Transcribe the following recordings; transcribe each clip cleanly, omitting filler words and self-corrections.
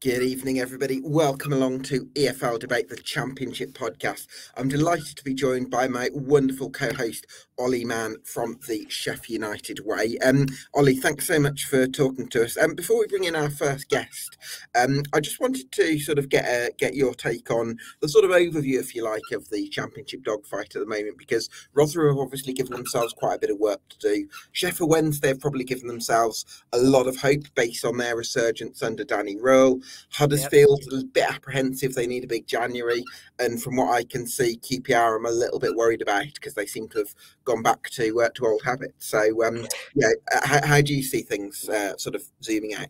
Good evening, everybody. Welcome along to EFL Debate, the Championship podcast. I'm delighted to be joined by my wonderful co-host, Oli Mann from the Sheff United Way. Oli, thanks so much for talking to us. Before we bring in our first guest, I just wanted to sort of get your take on the sort of overview, if you like, of the Championship dogfight at the moment, because Rotherham have obviously given themselves quite a bit of work to do. Sheffield Wednesday have probably given themselves a lot of hope based on their resurgence under Danny Röhl. Huddersfield, a bit apprehensive. They need a big January. And from what I can see, QPR, I'm a little bit worried about because they seem to have gone back to old habits. So, how do you see things sort of zooming out?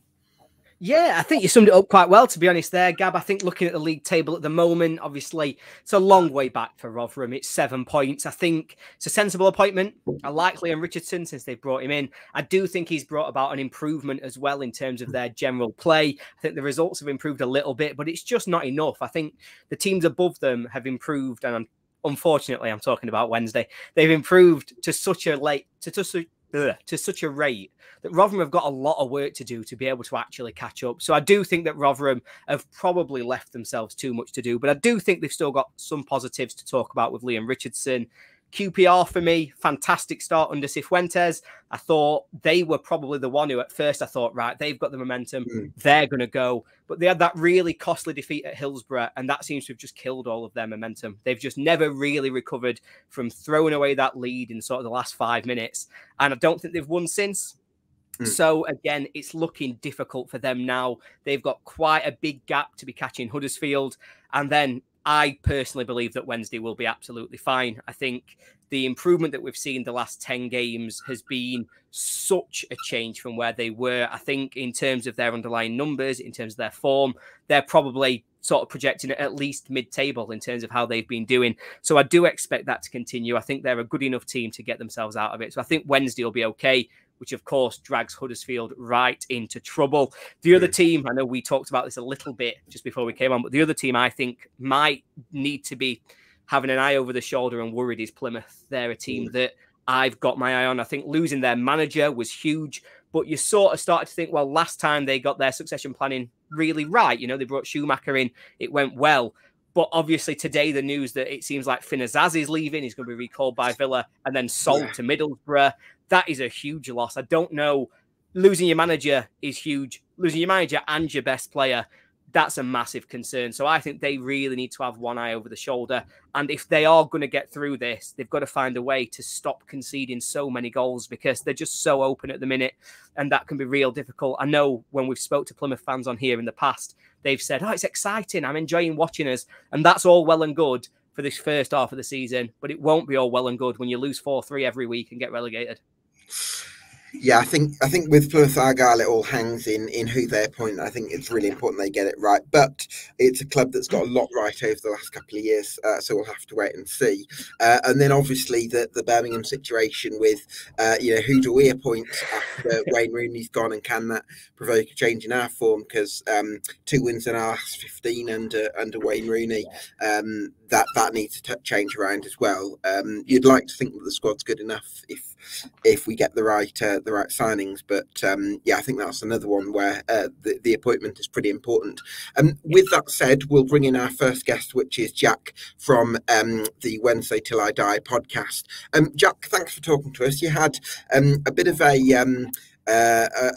Yeah, I think you summed it up quite well, to be honest there, Gab. I think looking at the league table at the moment, obviously, it's a long way back for Rotherham. It's 7 points. I think it's a sensible appointment. I like Leam Richardson since they've brought him in. I do think he's brought about an improvement as well in terms of their general play. I think the results have improved a little bit, but it's just not enough. I think the teams above them have improved, and unfortunately, I'm talking about Wednesday. They've improved to such a rate that Rotherham have got a lot of work to do to be able to actually catch up. So I do think that Rotherham have probably left themselves too much to do, but I do think they've still got some positives to talk about with Leam Richardson. QPR for me, fantastic start under Cifuentes. I thought they were probably the one who at first I thought, right, they've got the momentum, they're going to go. But they had that really costly defeat at Hillsborough, and that seems to have just killed all of their momentum. They've just never really recovered from throwing away that lead in sort of the last 5 minutes. And I don't think they've won since. So, again, it's looking difficult for them now. They've got quite a big gap to be catching Huddersfield. And then I personally believe that Wednesday will be absolutely fine. I think the improvement that we've seen the last 10 games has been such a change from where they were. I think in terms of their underlying numbers, in terms of their form, they're probably sort of projecting at least mid-table in terms of how they've been doing. So I do expect that to continue. I think they're a good enough team to get themselves out of it. So I think Wednesday will be okay, which of course drags Huddersfield right into trouble. The other team, I know we talked about this a little bit just before we came on, but the other team I think might need to be having an eye over the shoulder and worried is Plymouth. They're a team that I've got my eye on. I think losing their manager was huge, but you sort of started to think, well, last time they got their succession planning really right. You know, they brought Schumacher in, it went well. But obviously today, the news that it seems like Finazaz is leaving, he's going to be recalled by Villa and then sold to Middlesbrough. That is a huge loss. I don't know. Losing your manager is huge. Losing your manager and your best player, that's a massive concern. So I think they really need to have one eye over the shoulder. And if they are going to get through this, they've got to find a way to stop conceding so many goals because they're just so open at the minute. And that can be real difficult. I know when we've spoke to Plymouth fans on here in the past, they've said, oh, it's exciting. I'm enjoying watching us. And that's all well and good for this first half of the season. But it won't be all well and good when you lose 4-3 every week and get relegated. Yeah, I think with Plymouth Argyle, it all hangs in who they appoint. I think it's really important they get it right. But it's a club that's got a lot right over the last couple of years, so we'll have to wait and see. And then obviously the Birmingham situation with, who do we appoint after Wayne Rooney's gone, and can that provoke a change in our form? Because 2 wins in our last 15 under Wayne Rooney, that needs to change around as well. You'd like to think that the squad's good enough if we get the right signings, but I think that's another one where the appointment is pretty important. With that said, we'll bring in our first guest, which is Jack from the Wednesday Till I Die podcast. Jack, thanks for talking to us. You had a bit of a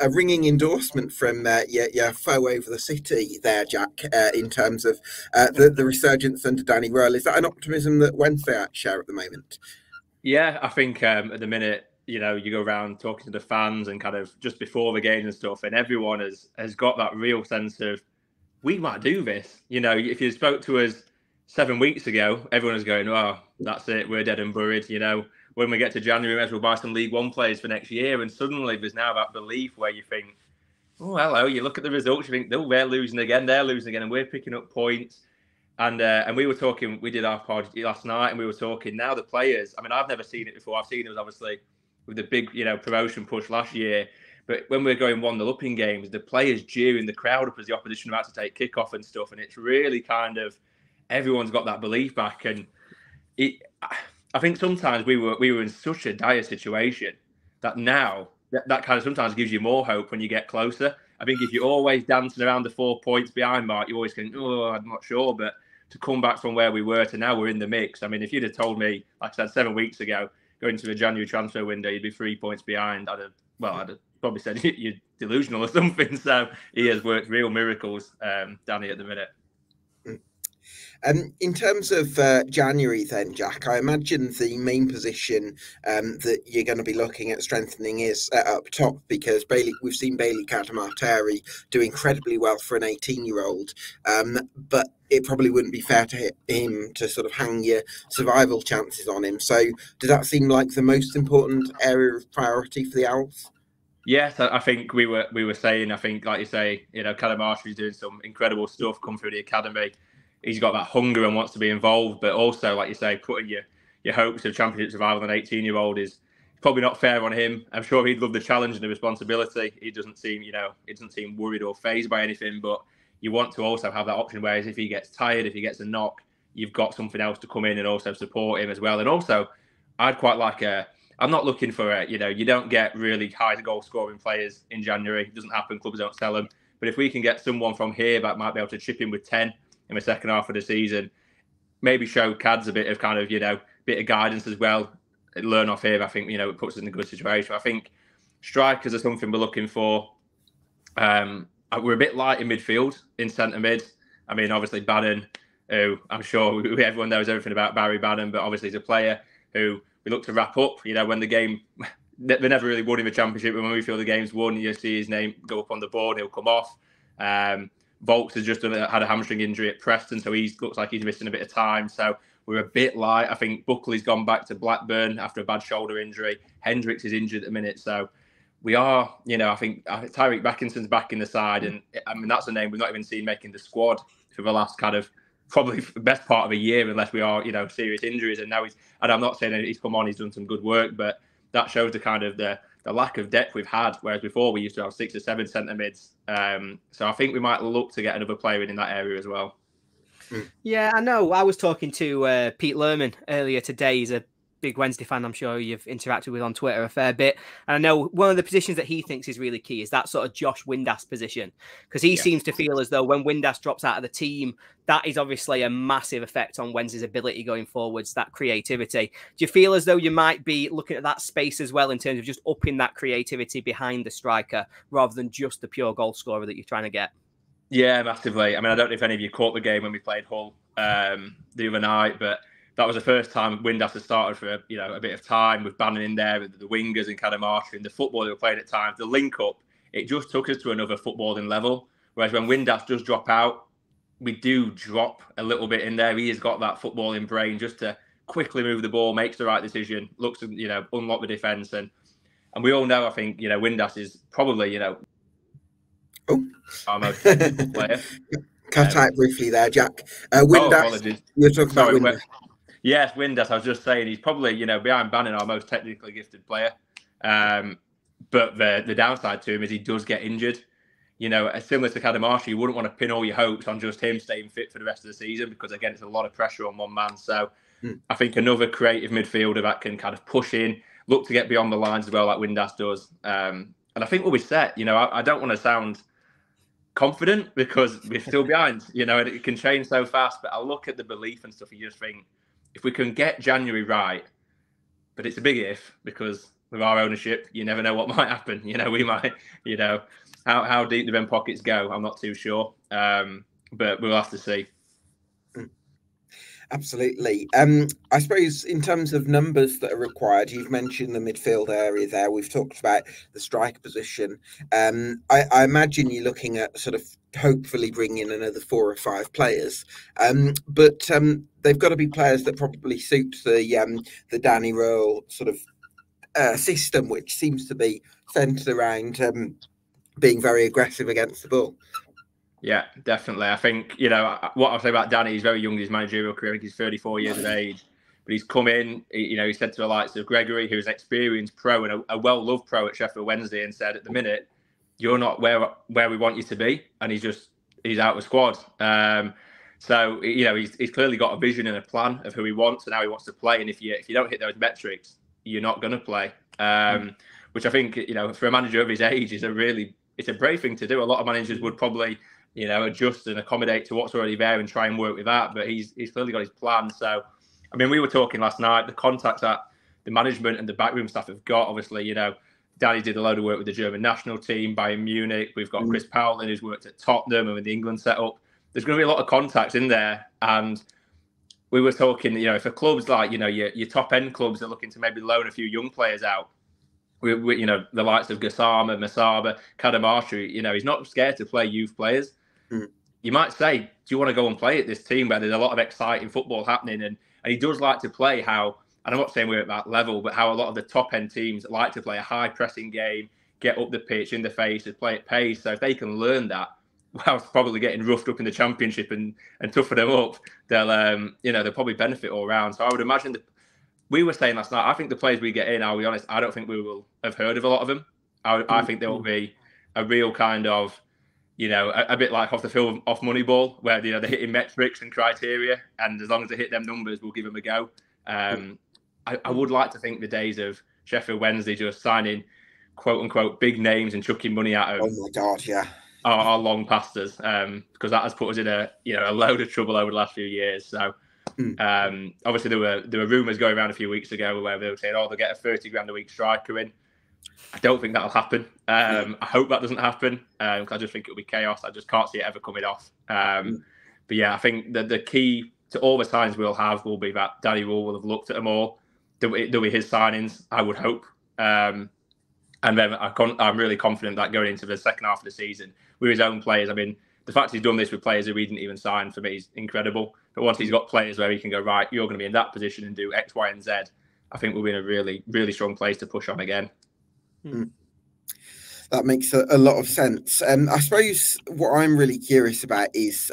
ringing endorsement from your foe over the city there, Jack, in terms of the resurgence under Danny Röhl. Is that an optimism that Wednesday share at the moment? Yeah, I think at the minute, you go around talking to the fans and kind of just before the games and stuff, and everyone has got that real sense of, we might do this. If you spoke to us 7 weeks ago, everyone was going, oh, that's it, we're dead and buried. When we get to January, we might as well buy some League One players for next year. And suddenly there's now that belief where you think, oh, hello, you look at the results, you think, they're losing again, and we're picking up points. And we were talking, we did our pod last night, and we were talking now the players. I mean, I've never seen it before. I've seen it was obviously with the big, promotion push last year. But when we're going 1-0 up in games, the players jeering the crowd up as the opposition about to take kickoff and stuff. And it's really kind of, everyone's got that belief back. And I think sometimes we were in such a dire situation that now that kind of sometimes gives you more hope when you get closer. I think if you're always dancing around the 4 points behind Mark, you always think, oh, I'm not sure. But to come back from where we were to now we're in the mix. I mean, if you'd have told me, like I said, 7 weeks ago, going to a January transfer window, you'd be 3 points behind, I'd have probably said you're delusional or something. So he has worked real miracles, Danny, at the minute. In terms of January then, Jack, I imagine the main position that you're going to be looking at strengthening is up top, because we've seen Bailey Cadamarteri do incredibly well for an 18-year-old, but it probably wouldn't be fair to him to sort of hang your survival chances on him. So does that seem like the most important area of priority for the Owls? Yes, I think we were saying, I think, like you say, Cadamarteri's doing some incredible stuff, come through the academy. He's got that hunger and wants to be involved, but also, like you say, putting your hopes of championship survival on an 18-year-old is probably not fair on him. I'm sure he'd love the challenge and the responsibility. He doesn't seem, worried or fazed by anything, but you want to also have that option, whereas if he gets tired, if he gets a knock, you've got something else to come in and also support him as well. And also, I'd quite like I'm not looking for you don't get really high goal scoring players in January. It doesn't happen. Clubs don't sell them. But if we can get someone from here that might be able to chip in with 10 in the second half of the season, maybe show Cads a bit of bit of guidance as well, learn off here, I think, it puts us in a good situation. I think strikers are something we're looking for. We're a bit light in midfield, in centre mid. I mean, obviously Bannon, who I'm sure everyone knows everything about Barry Bannon, but obviously he's a player who we look to wrap up. When the game, they never really won in the championship, but when we feel the game's won, you see his name go up on the board, he'll come off. Volks has just had a hamstring injury at Preston, so he looks like he's missing a bit of time. So we're a bit light. I think Buckley's gone back to Blackburn after a bad shoulder injury. Hendricks is injured at the minute. So we are, I think Tyreek Backinson's back in the side. And I mean, that's a name we've not even seen making the squad for the last probably the best part of a year, unless we are, serious injuries. And now and I'm not saying that he's come on, he's done some good work, but that shows the lack of depth we've had, whereas before we used to have 6 or 7 centre mids. So I think we might look to get another player in that area as well. Yeah, I know. I was talking to Pete Lerman earlier today. He's a big Wednesday fan, I'm sure you've interacted with on Twitter a fair bit. And I know one of the positions that he thinks is really key is that sort of Josh Windass position, because he seems to feel as though when Windass drops out of the team, that is obviously a massive effect on Wednesday's ability going forwards, that creativity. Do you feel as though you might be looking at that space as well in terms of just upping that creativity behind the striker rather than just the pure goal scorer that you're trying to get? Yeah, massively. I mean, I don't know if any of you caught the game when we played Hull the other night, but that was the first time Windass has started for a bit of time with Bannon in there, with the wingers and Cadamarteri and the football they were playing at times. The link up, it just took us to another footballing level. Whereas when Windass does drop out, we do drop a little bit in there. He has got that footballing brain just to quickly move the ball, makes the right decision, looks to unlock the defence, and we all know. I think Windass is probably our most technical player. Cut out briefly there, Jack. Windass, you're talking about Windass. Yes, Windass. I was just saying he's probably behind Bannon our most technically gifted player. But the downside to him is he does get injured. Similar to Cadamarteri, you wouldn't want to pin all your hopes on just him staying fit for the rest of the season, because again, it's a lot of pressure on one man. So I think another creative midfielder that can kind of push in, look to get beyond the lines as well, like Windass does. And I think we'll be set. I don't want to sound confident because we're still behind, and it can change so fast. But I look at the belief and stuff, and you just think, if we can get January right, but it's a big if, because with our ownership, you never know what might happen. We might, how deep the Ben pockets go, I'm not too sure. But we'll have to see. Absolutely. I suppose in terms of numbers that are required, you've mentioned the midfield area there. We've talked about the striker position. I imagine you're looking at sort of hopefully bringing in another 4 or 5 players. But they've got to be players that probably suit the Danny Röhl sort of system, which seems to be centred around being very aggressive against the ball. Yeah, definitely. I think, what I'll say about Danny, he's very young in his managerial career. I think he's 34 years of age. But he's come in, he said to the likes of Gregory, who's an experienced pro and a well-loved pro at Sheffield Wednesday, and said, at the minute, you're not where we want you to be. And he's out of the squad. So, he's clearly got a vision and a plan of who he wants and how he wants to play. And if you don't hit those metrics, you're not going to play. Which I think, for a manager of his age is a really it's a brave thing to do. A lot of managers would probably, adjust and accommodate to what's already there and try and work with that. But he's clearly got his plan. So, I mean, we were talking last night, the contacts that the management and the backroom staff have got. Obviously, Danny did a load of work with the German national team, Bayern Munich. We've got Chris Powell, who's worked at Tottenham and with the England setup. There's going to be a lot of contacts in there. And we were talking, for clubs like, your top end clubs are looking to maybe loan a few young players out. We the likes of Gassama, Masaba, Kadamashi, he's not scared to play youth players. You might say, do you want to go and play at this team where there's a lot of exciting football happening? And he does like to play how, and I'm not saying we're at that level, but how a lot of the top end teams like to play a high pressing game, get up the pitch in the faces, play at pace. So if they can learn that, whilst probably getting roughed up in the championship and toughen them up, they'll probably benefit all round. So I would imagine that we were saying last night, I think the players we get in, I'll be honest, I don't think we will have heard of a lot of them. I think there will be a real kind of, a bit like off the film, off Moneyball, where, they're hitting metrics and criteria. And as long as they hit them numbers, we'll give them a go. I would like to think the days of Sheffield Wednesday just signing, quote unquote, big names and chucking money at them. Oh my God, yeah. Are long past us, because that has put us in a load of trouble over the last few years. So obviously there were rumours going around a few weeks ago where they were saying, they'll get a 30 grand a week striker in. I don't think that'll happen. I hope that doesn't happen, because I just think it'll be chaos. I just can't see it ever coming off. But yeah, I think the key to all the signings we'll have will be that Danny Röhl will have looked at them all. There'll be his signings, I would hope. And then I'm really confident that going into the second half of the season with his own players, I mean, the fact he's done this with players who he didn't even sign, for me, is incredible. But once he's got players where he can go, right, you're going to be in that position and do X, Y, and Z, I think we'll be in a really, really strong place to push on again. That makes a lot of sense. I suppose what I'm really curious about is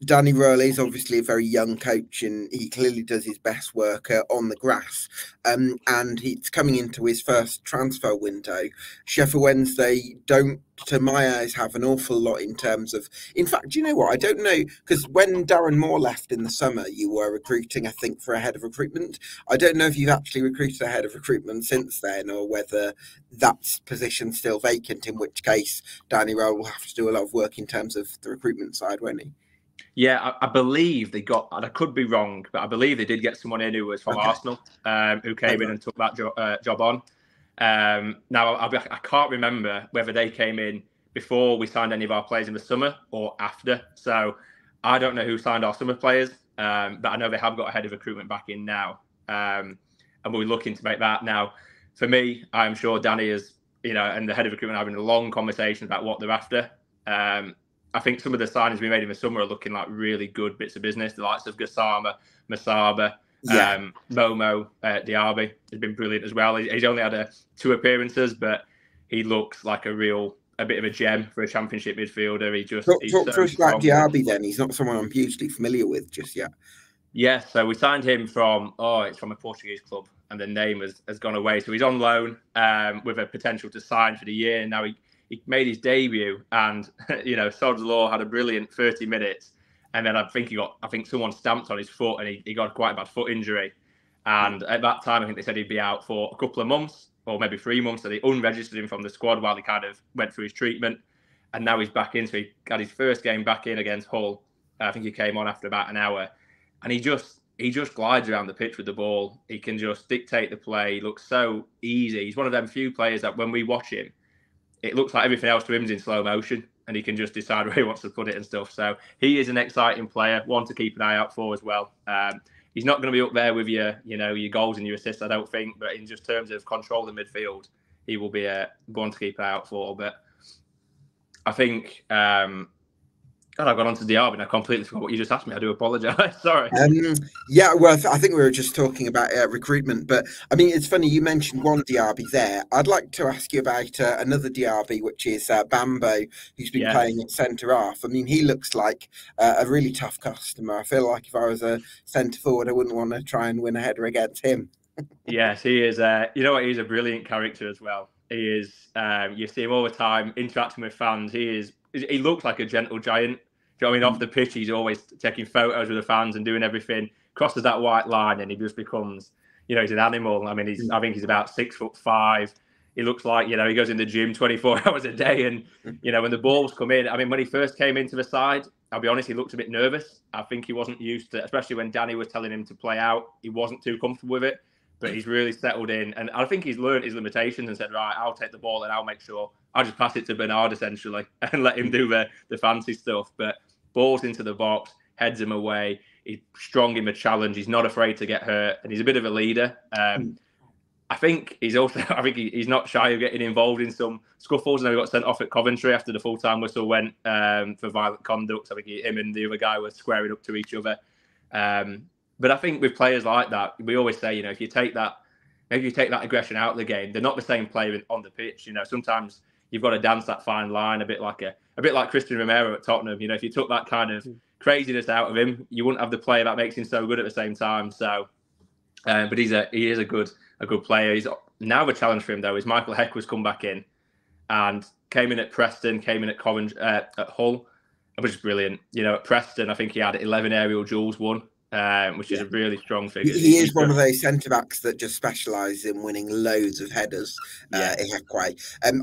Danny Röhl is obviously a very young coach, and he clearly does his best work on the grass. And he's coming into his first transfer window. Sheffield Wednesday don't, to my eyes, have an awful lot in terms of... In fact, do you know what? I don't know, because when Darren Moore left in the summer, you were recruiting, I think, for a head of recruitment. I don't know if you've actually recruited a head of recruitment since then, or whether that position's still vacant, in which case Danny Röhl will have to do a lot of work in terms of the recruitment side, won't he? Yeah, I believe they got, and I could be wrong, but I believe they did get someone in who was from Arsenal, who came in and took that job on. Now, I can't remember whether they came in before we signed any of our players in the summer or after. So I don't know who signed our summer players, but I know they have got a head of recruitment back in now. And we're looking to make that. Now, for me, I'm sure Danny is, and the head of recruitment having a long conversation about what they're after. I think some of the signings we made in the summer are looking like really good bits of business. The likes of Gassama, Masaba, Momo, Diaby has been brilliant as well. He's only had 2 appearances, but he looks like a bit of a gem for a championship midfielder. Talk to us about Diaby then. He's not someone I'm hugely familiar with just yet. Yeah, so we signed him from a Portuguese club, and the name has gone away. So he's on loan with a potential to sign for the year. And now he made his debut, and Sod's Law had a brilliant 30 minutes. And then I think someone stamped on his foot, and he got quite a bad foot injury. And at that time, I think they said he'd be out for a couple of months, or maybe 3 months. So they unregistered him from the squad while he kind of went through his treatment. And now he's back in. So he got his first game back in against Hull. I think he came on after about an hour. And he just glides around the pitch with the ball. He can just dictate the play. He looks so easy. He's one of them few players that when we watch him, it looks like everything else to him is in slow motion, and he can just decide where he wants to put it and stuff. So he is an exciting player, one to keep an eye out for as well. He's not going to be up there with your goals and your assists, I don't think, but in just terms of control the midfield, he will be one to keep an eye out for. But I think, I've gone on to Diaby and I completely forgot what you just asked me. I do apologise. Sorry. I think we were just talking about recruitment, but I mean, it's funny you mentioned one Diaby there. I'd like to ask you about another Diaby, which is Bambo, who's been playing at centre half. I mean, he looks like a really tough customer. I feel like if I was a centre forward, I wouldn't want to try and win a header against him. Yes, he is. He's a brilliant character as well. He is. You see him all the time interacting with fans. He looks like a gentle giant. Do you know what I mean? Off the pitch, he's always taking photos with the fans and doing everything. Crosses that white line, and he just becomes, he's an animal. I mean, I think he's about 6'5". he looks like, he goes in the gym 24 hours a day. And, when the balls come in, I mean, when he first came into the side, I'll be honest, he looked a bit nervous. I think he wasn't used to, especially when Danny was telling him to play out, he wasn't too comfortable with it. But he's really settled in. And I think he's learned his limitations and said, right, I'll take the ball and I'll make sure I'll just pass it to Bernard, essentially, and let him do the fancy stuff. But balls into the box, heads him away. He's strong in the challenge. He's not afraid to get hurt. And he's a bit of a leader. I think he's also, he's not shy of getting involved in some scuffles. And he got sent off at Coventry after the full-time whistle went for violent conduct. I think him and the other guy were squaring up to each other. But I think with players like that, we always say, if you take that aggression out of the game, they're not the same player on the pitch. Sometimes you've got to dance that fine line, a bit like Christian Romero at Tottenham. If you took that kind of craziness out of him, you wouldn't have the player that makes him so good at the same time. So, but he is a good player. He's now the challenge for him though is Michael Heckler's come back in and came in at Preston, came in at Coventry, at Hull, which is brilliant. At Preston, I think he had 11 aerial duels won. Which is a really strong figure. He is one of those centre-backs that just specialises in winning loads of headers. I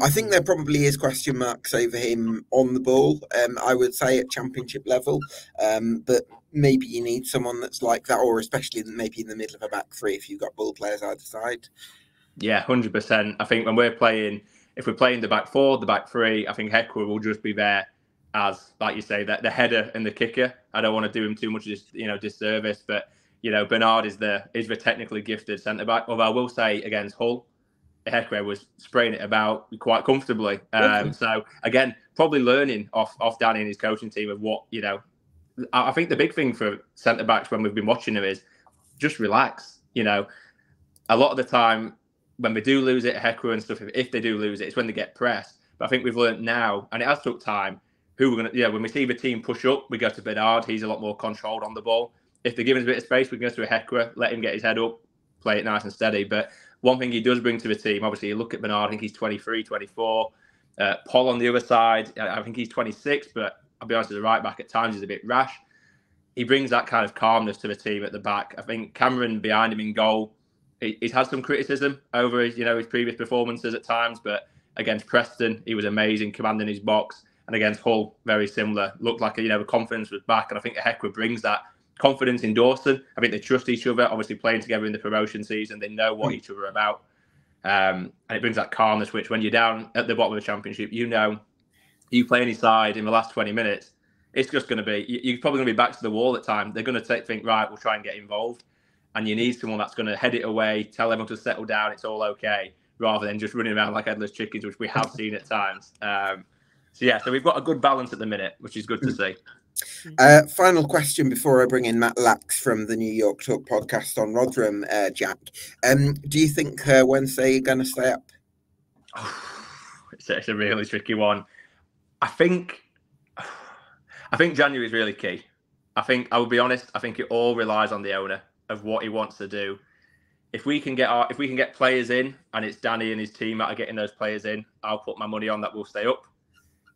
think there probably is question marks over him on the ball, I would say, at championship level. But maybe you need someone that's like that, or especially maybe in the middle of a back three if you've got ball players either side. Yeah, 100%. I think when if we're playing the back four, the back three, I think Heckler will just be there as, like you say, that the header and the kicker. I don't want to do him too much, disservice, but Bernard is the technically gifted centre back. Although I will say against Hull, Heckler was spraying it about quite comfortably. So again, probably learning off Danny and his coaching team of what I think the big thing for centre backs when we've been watching them is just relax. A lot of the time when we do lose it, Heckler and stuff, if they do lose it, it's when they get pressed. But I think we've learned now, and it has took time. When we see the team push up, we go to Bernard. He's a lot more controlled on the ball. If they give us a bit of space, we can go to a Heckler, let him get his head up, play it nice and steady. But one thing he does bring to the team, obviously, you look at Bernard, I think he's 23, 24. Paul on the other side, I think he's 26, but I'll be honest, as a right back at times, he's a bit rash. He brings that kind of calmness to the team at the back. I think Cameron behind him in goal, he's had some criticism over his previous performances at times, but against Preston, he was amazing, commanding his box. And against Hull, very similar. Looked like the confidence was back, and I think Heckler brings that confidence in Dawson. I think they trust each other. Obviously, playing together in the promotion season, they know what each other are about, and it brings that calmness. Which, when you're down at the bottom of the championship, you play any side in the last 20 minutes, it's just going to be you're probably going to be back to the wall at time. They're going to think, right, we'll try and get involved, and you need someone that's going to head it away, tell everyone to settle down, it's all okay, rather than just running around like headless chickens, which we have seen at times. So we've got a good balance at the minute, which is good to see. Final question before I bring in Matt Lax from the New York Talk podcast on Rotherham, Jack. Do you think Wednesday are going to stay up? It's a really tricky one. I think January is really key. I will be honest, I think it all relies on the owner of what he wants to do. If we can get players in, and it's Danny and his team that are getting those players in, I'll put my money on that we'll stay up.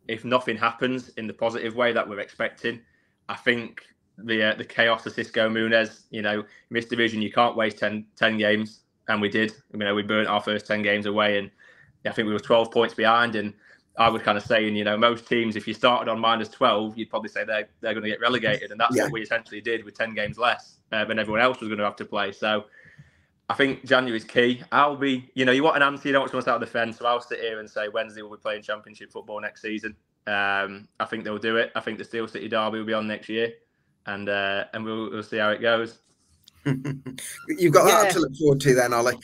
If nothing happens in the positive way that we're expecting, I think the chaos of Cisco Muniz, in this division, you can't waste 10 games. And we did. We burnt our first 10 games away, and I think we were 12 points behind. And I was kind of saying, most teams, if you started on minus 12, you'd probably say they're going to get relegated. And that's what we essentially did with 10 games less than everyone else was going to have to play. So I think January's key. I'll be, you want an answer, you don't want someone to out of the fence. So I'll sit here and say Wednesday we'll be playing Championship football next season. I think they'll do it. I think the Steel City derby will be on next year, and we'll see how it goes. You've got that to look forward to then, Ollie.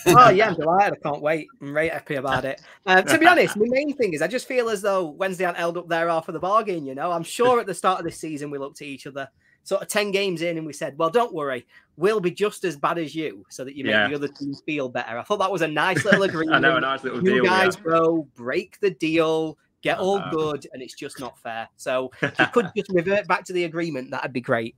Oh yeah, I'm delighted. I can't wait. I'm very happy about it. To be honest, my main thing is I just feel as though Wednesday aren't held up there for the bargain. I'm sure at the start of this season we looked at each other sort of 10 games in and we said, well, don't worry, we'll be just as bad as you so that you make the other teams feel better. I thought that was a nice little agreement. I know, a nice little deal. You guys, bro, break the deal, get all good, and it's just not fair. So if you could just revert back to the agreement, that'd be great.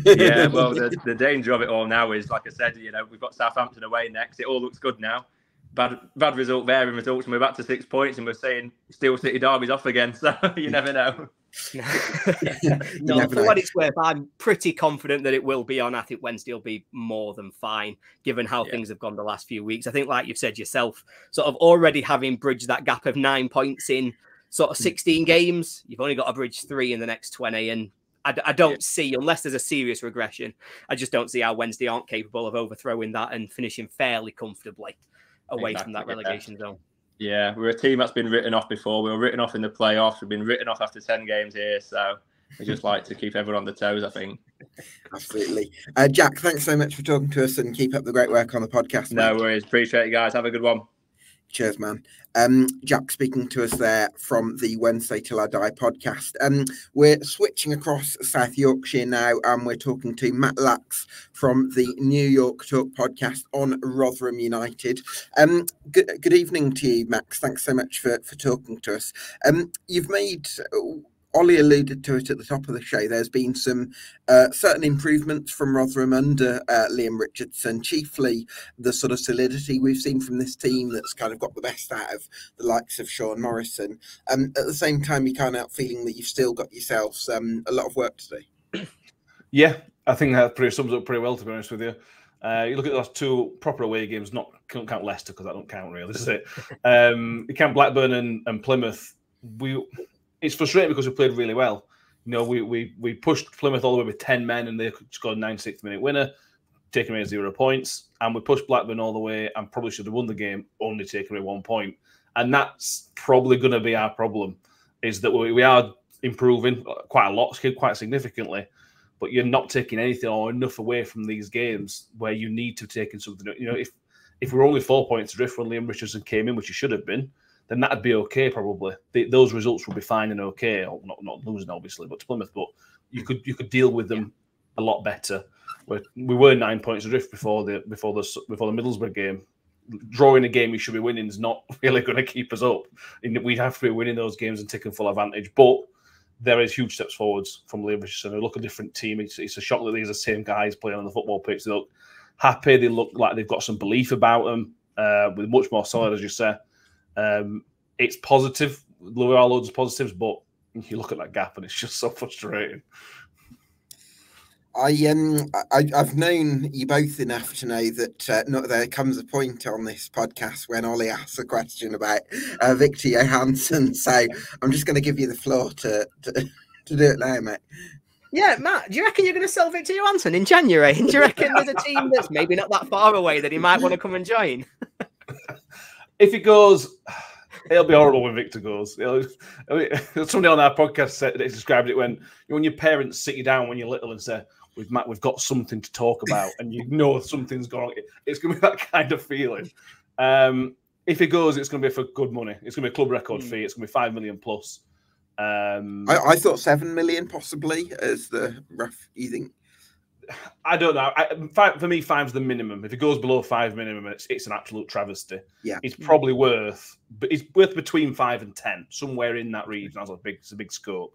Yeah, well, the danger of it all now is, like I said, we've got Southampton away next. It all looks good now. Bad result there in results, and we're back to 6 points, and we're saying Steel City derby's off again. So you never know. No, for what it's worth, I'm pretty confident that it will be on. I think Wednesday will be more than fine, given how things have gone the last few weeks. I think, like you've said yourself, sort of already having bridged that gap of 9 points in sort of 16 games, you've only got to bridge 3 in the next 20. And I don't see, unless there's a serious regression, I just don't see how Wednesday aren't capable of overthrowing that and finishing fairly comfortably away from that relegation zone. Yeah, we're a team that's been written off before. We were written off in the playoffs. We've been written off after 10 games here. So we just like to keep everyone on the toes, I think. Absolutely. Jack, thanks so much for talking to us and keep up the great work on the podcast. No worries. Appreciate it, guys. Have a good one. Cheers, man. Jack speaking to us there from the Wednesday Till I Die podcast. We're switching across South Yorkshire now, and we're talking to Matt Lax from the New York Talk podcast on Rotherham United. Good evening to you, Max. Thanks so much for talking to us. You've made... Oli alluded to it at the top of the show. There's been some certain improvements from Rotherham under Leam Richardson, chiefly the sort of solidity we've seen from this team that's kind of got the best out of the likes of Sean Morrison. At the same time, you can't help feeling that you've still got yourselves a lot of work to do. Yeah, I think that pretty sums up pretty well, to be honest with you. You look at those 2 proper away games, can't count Leicester because I don't count really, this is it. You count Blackburn and Plymouth. It's frustrating because we played really well. You know, we pushed Plymouth all the way with 10 men and they scored a 96th-minute winner, taking away 0 points. And we pushed Blackburn all the way and probably should have won the game, only taking away 1 point. And that's probably going to be our problem, is that we are improving quite a lot, quite significantly, but you're not taking anything or enough away from these games where you need to take in something. You know, if we're only 4 points adrift when Liam Richardson came in, which he should have been, then that'd be okay, probably. Those results will be fine and okay. Or not losing, obviously, but to Plymouth. But you could deal with them a lot better. We were 9 points adrift before the Middlesbrough game. Drawing a game we should be winning is not really going to keep us up. We have to be winning those games and taking full advantage. But there is huge steps forwards from Leam Richardson. They look a different team. It's a shock that these are the same guys playing on the football pitch. They look happy. They look like they've got some belief about them. With much more solid, as you say. It's positive. There are loads of positives, but you look at that gap and it's just so frustrating. I've known you both enough to know that there comes a point on this podcast when Oli asks a question about Victor Johansson. So I'm just going to give you the floor to do it now, mate. Yeah, Matt, do you reckon you're going to sell Victor Johansson in January? Do you reckon there's a team that's maybe not that far away that he might want to come and join? If he goes, it'll be horrible when Victor goes. Somebody on our podcast described it when your parents sit you down when you're little and say, we've got something to talk about, and you know something's going on. It's going to be that kind of feeling. If he goes, it's going to be for good money. It's going to be a club record fee. It's going to be 5 million plus. I thought 7 million possibly as the rough. You think? I don't know. For me, 5's the minimum. If it goes below 5 minimum, it's an absolute travesty. Yeah, it's probably worth, but it's worth between 5 and 10, somewhere in that region. It's a big scope,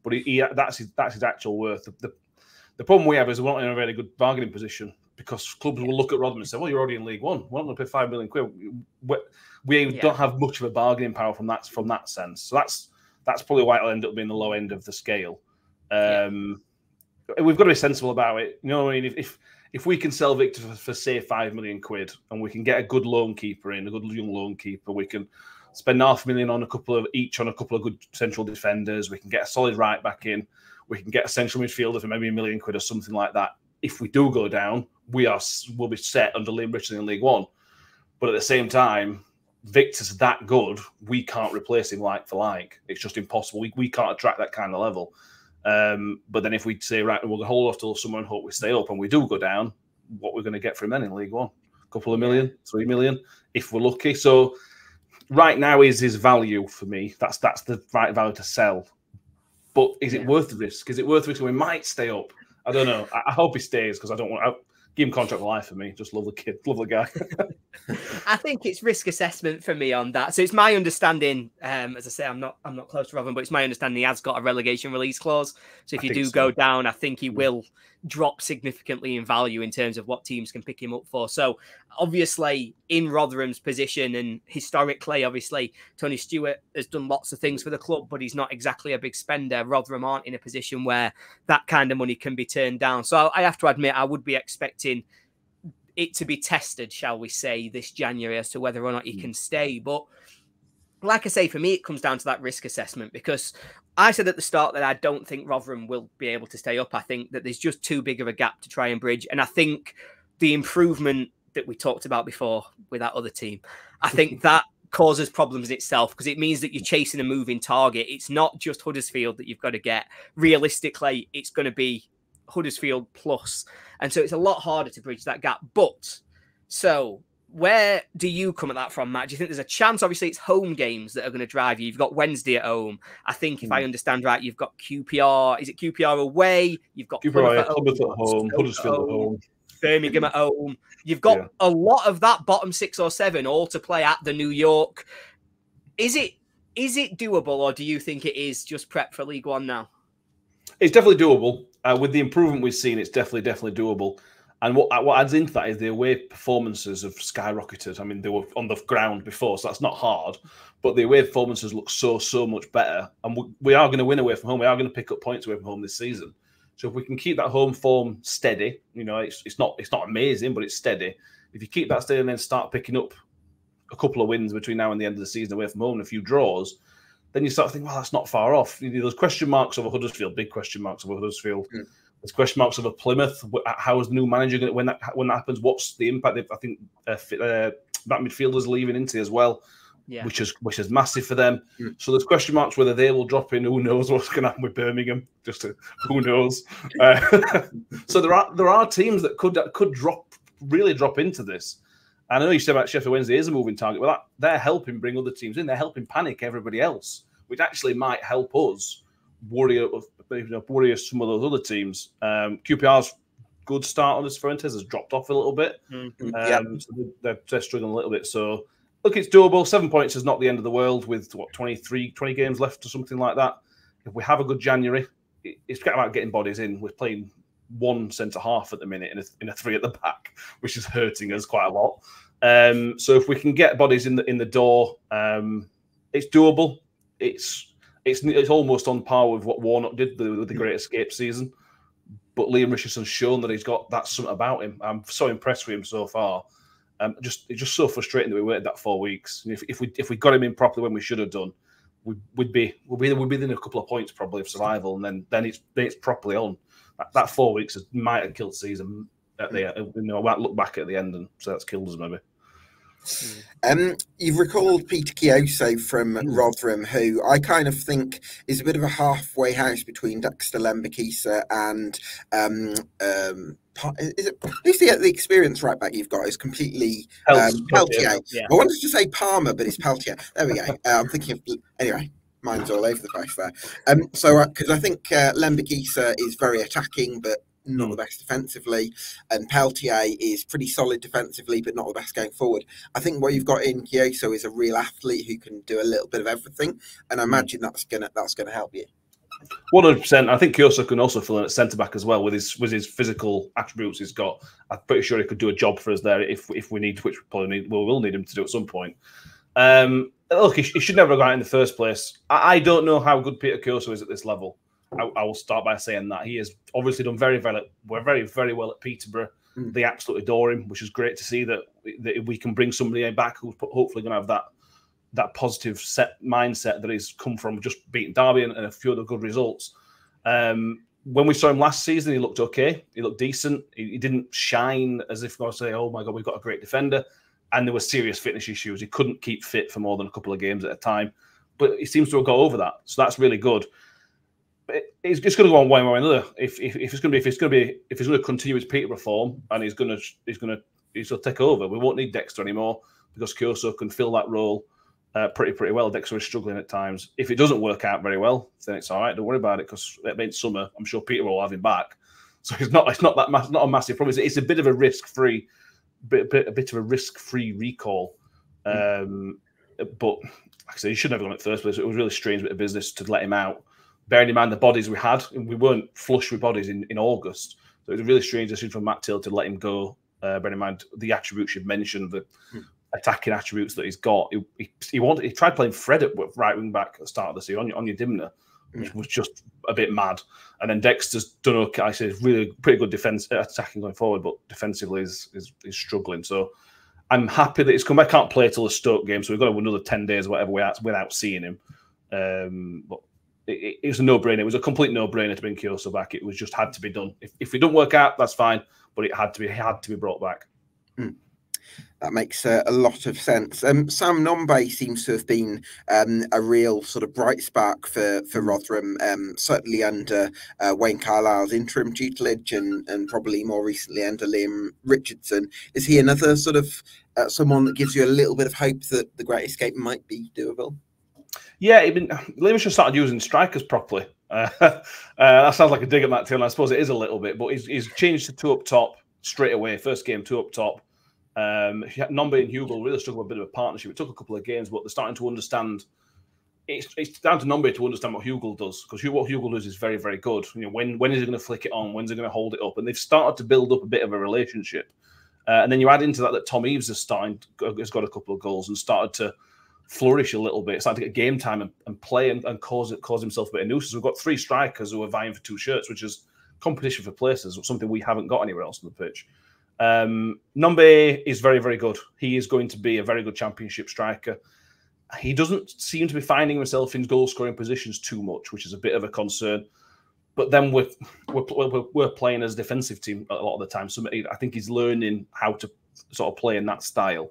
but that's his actual worth. The problem we have is we're not in a very good bargaining position because clubs will look at Rotherham and say, "Well, you're already in League One. Why don't we pay 5 million quid?" We don't have much of a bargaining power from that sense. So that's probably why it'll end up being the low end of the scale. We've got to be sensible about it. You know what I mean? If we can sell Victor for say 5 million quid and we can get a good loan keeper in, a good young loan keeper, we can spend $500,000 on a couple of good central defenders. We can get a solid right back in. We can get a central midfielder for maybe £1 million or something like that. If we do go down, we'll be set under Leam Richardson in League One. But at the same time, Victor's that good, we can't replace him like for like. It's just impossible. We can't attract that kind of level. But then if we say, right, we'll hold off till summer and hope we stay up and we do go down, what we're going to get from him then in League One? A couple of million, 3 million, if we're lucky. So right now is his value for me. That's the right value to sell. But is it worth the risk? Is it worth the risk? We might stay up. I don't know. I hope he stays because I don't want to give him contract for life for me. Just love the kid, love the guy. I think it's risk assessment for me on that. So it's my understanding, as I say, I'm not close to Rotherham, but it's my understanding he has got a relegation release clause. So if you do go down, I think he will drop significantly in value in terms of what teams can pick him up for. So obviously in Rotherham's position, and historically, obviously, Tony Stewart has done lots of things for the club, but he's not exactly a big spender. Rotherham aren't in a position where that kind of money can be turned down. So I have to admit, I would be expecting it to be tested, shall we say, this January as to whether or not he can stay. But like I say, for me, it comes down to that risk assessment, because I said at the start that I don't think Rotherham will be able to stay up. I think that there's just too big of a gap to try and bridge. And I think the improvement that we talked about before with that other team, I think that causes problems in itself, because it means that you're chasing a moving target. It's not just Huddersfield that you've got to get. Realistically, it's going to be Huddersfield plus. And so it's a lot harder to bridge that gap. But so where do you come at that from, Matt? Do you think there's a chance? Obviously, it's home games that are going to drive you. You've got Wednesday at home. I think, if I understand right, you've got QPR. Is it QPR away? You've got QPR at home, Huddersfield at home, Birmingham at home. You've got a lot of that bottom 6 or 7 all to play at the New York. Is it doable, or do you think it is just prep for League One now? It's definitely doable. With the improvement we've seen, it's definitely doable. And what adds into that is the away performances have skyrocketed. I mean, they were on the ground before, so that's not hard. But the away performances look so much better. And we are going to win away from home. We are going to pick up points away from home this season. So if we can keep that home form steady, you know, it's not amazing, but it's steady. If you keep that steady and then start picking up a couple of wins between now and the end of the season away from home and a few draws, then you start thinking, well, that's not far off. You know, there's question marks over Huddersfield, big question marks over Huddersfield. Mm. There's question marks over Plymouth. How is the new manager going to, when that happens? What's the impact? I think that midfielder's leaving into as well, which is massive for them. Mm. So there's question marks whether they will drop in. Who knows what's going to happen with Birmingham? Who knows? So there are teams that could really drop into this. And I know you said about Sheffield Wednesday is a moving target. Well, they're helping bring other teams in. They're helping panic everybody else, which actually might help us worry some of those other teams. QPR's good start on this Fuentes has dropped off a little bit. Mm-hmm. So they're struggling a little bit. So look, it's doable. 7 points is not the end of the world with 20 games left or something like that. If we have a good January, it's kind of about getting bodies in. We're playing one centre half at the minute in a 3 at the back, which is hurting us quite a lot. So if we can get bodies in the door, it's doable. It's almost on par with what Warnock did with the Great Escape season. But Leam Richardson's shown that he's got that something about him. I'm so impressed with him so far. It's just so frustrating that we waited that 4 weeks. And if we got him in properly when we should have done, we'd be within a couple of points probably of survival, and then it's properly on. That 4 weeks might have killed season at the end. You know, I might look back at the end and say that's killed us maybe. You've recalled Peter Chioso from Rotherham, who I kind of think is a bit of a halfway house between Dexter Lembakisa and who's the experienced right back you've got? Is completely Peltier. Yeah. I wanted to say Palmer, but it's Peltier. There we go. I'm thinking of anyway. Mine's all over the place there. So because I think Lembakisa is very attacking, but not the best defensively, and Peltier is pretty solid defensively, but not the best going forward. I think what you've got in Chioso is a real athlete who can do a little bit of everything, and I imagine that's gonna help you. 100%. I think Chioso can also fill in at centre back as well with his physical attributes he's got. I'm pretty sure he could do a job for us there if we need, which we probably will need him to do at some point. Look, he should never have got out in the first place. I don't know how good Peter Chioso is at this level. I will start by saying that he has obviously done very well at Peterborough. They absolutely adore him, which is great to see that we can bring somebody back who's hopefully going to have that positive mindset that he's come from just beating Derby and a few other good results. When we saw him last season, he looked okay. He looked decent. He didn't shine as if I say, "Oh my God, we've got a great defender." And there were serious fitness issues. He couldn't keep fit for more than a couple of games at a time. But he seems to have got over that, so that's really good. It's just going to go on one way or another. If he's going to continue his Peterborough form and he's going to take over, we won't need Dexter anymore because Chioso can fill that role pretty well. Dexter is struggling at times. If it doesn't work out very well, then it's all right. Don't worry about it because it means summer. I'm sure Peterborough will have him back. So it's not a massive problem. It's a bit of a risk-free, recall. But like I said, he should never have gone at first place. It was a really strange bit of business to let him out. Bearing in mind the bodies we had, and we weren't flush with bodies in August. So it was a really strange decision from Matt Till to let him go. Bear in mind the attributes you've mentioned, the attacking attributes that he's got. He tried playing Fred at right wing back at the start of the season on your Dimner, which was just a bit mad. And then Dexter's done okay. I say really pretty good defense attacking going forward, but defensively is struggling. So I'm happy that he's come back. I can't play till the Stoke game, so we've got to have another 10 days or whatever without seeing him. But it was a no-brainer. It was a complete no-brainer to bring Kyoso back. It was just had to be done. If it don't work out, that's fine, but it had to be brought back. That makes a lot of sense. Sam Nombe seems to have been a real sort of bright spark for Rotherham, certainly under Wayne Carlisle's interim tutelage and probably more recently under Leam Richardson. Is he another sort of someone that gives you a little bit of hope that the Great Escape might be doable? Yeah, Leam should start using strikers properly. That sounds like a dig at Matt Till, and I suppose it is a little bit, but he's changed to 2 up top straight away. First game, 2 up top. Nombe and Hugo really struggled with a bit of a partnership. It took a couple of games, but they're starting to understand. It's down to Nombe to understand what Hugo does, because what Hugo does is very, very good. You know, when is he going to flick it on? When's he going to hold it up? And they've started to build up a bit of a relationship. And then you add into that Tom Eaves has got a couple of goals and started to flourish a little bit, started to get game time and play and cause himself a bit of nuisance. We've got 3 strikers who are vying for 2 shirts, which is competition for places, something we haven't got anywhere else on the pitch. Nombe is very, very good. He is going to be a very good championship striker. He doesn't seem to be finding himself in goal-scoring positions too much, which is a bit of a concern. But then we're playing as a defensive team a lot of the time, so I think he's learning how to sort of play in that style.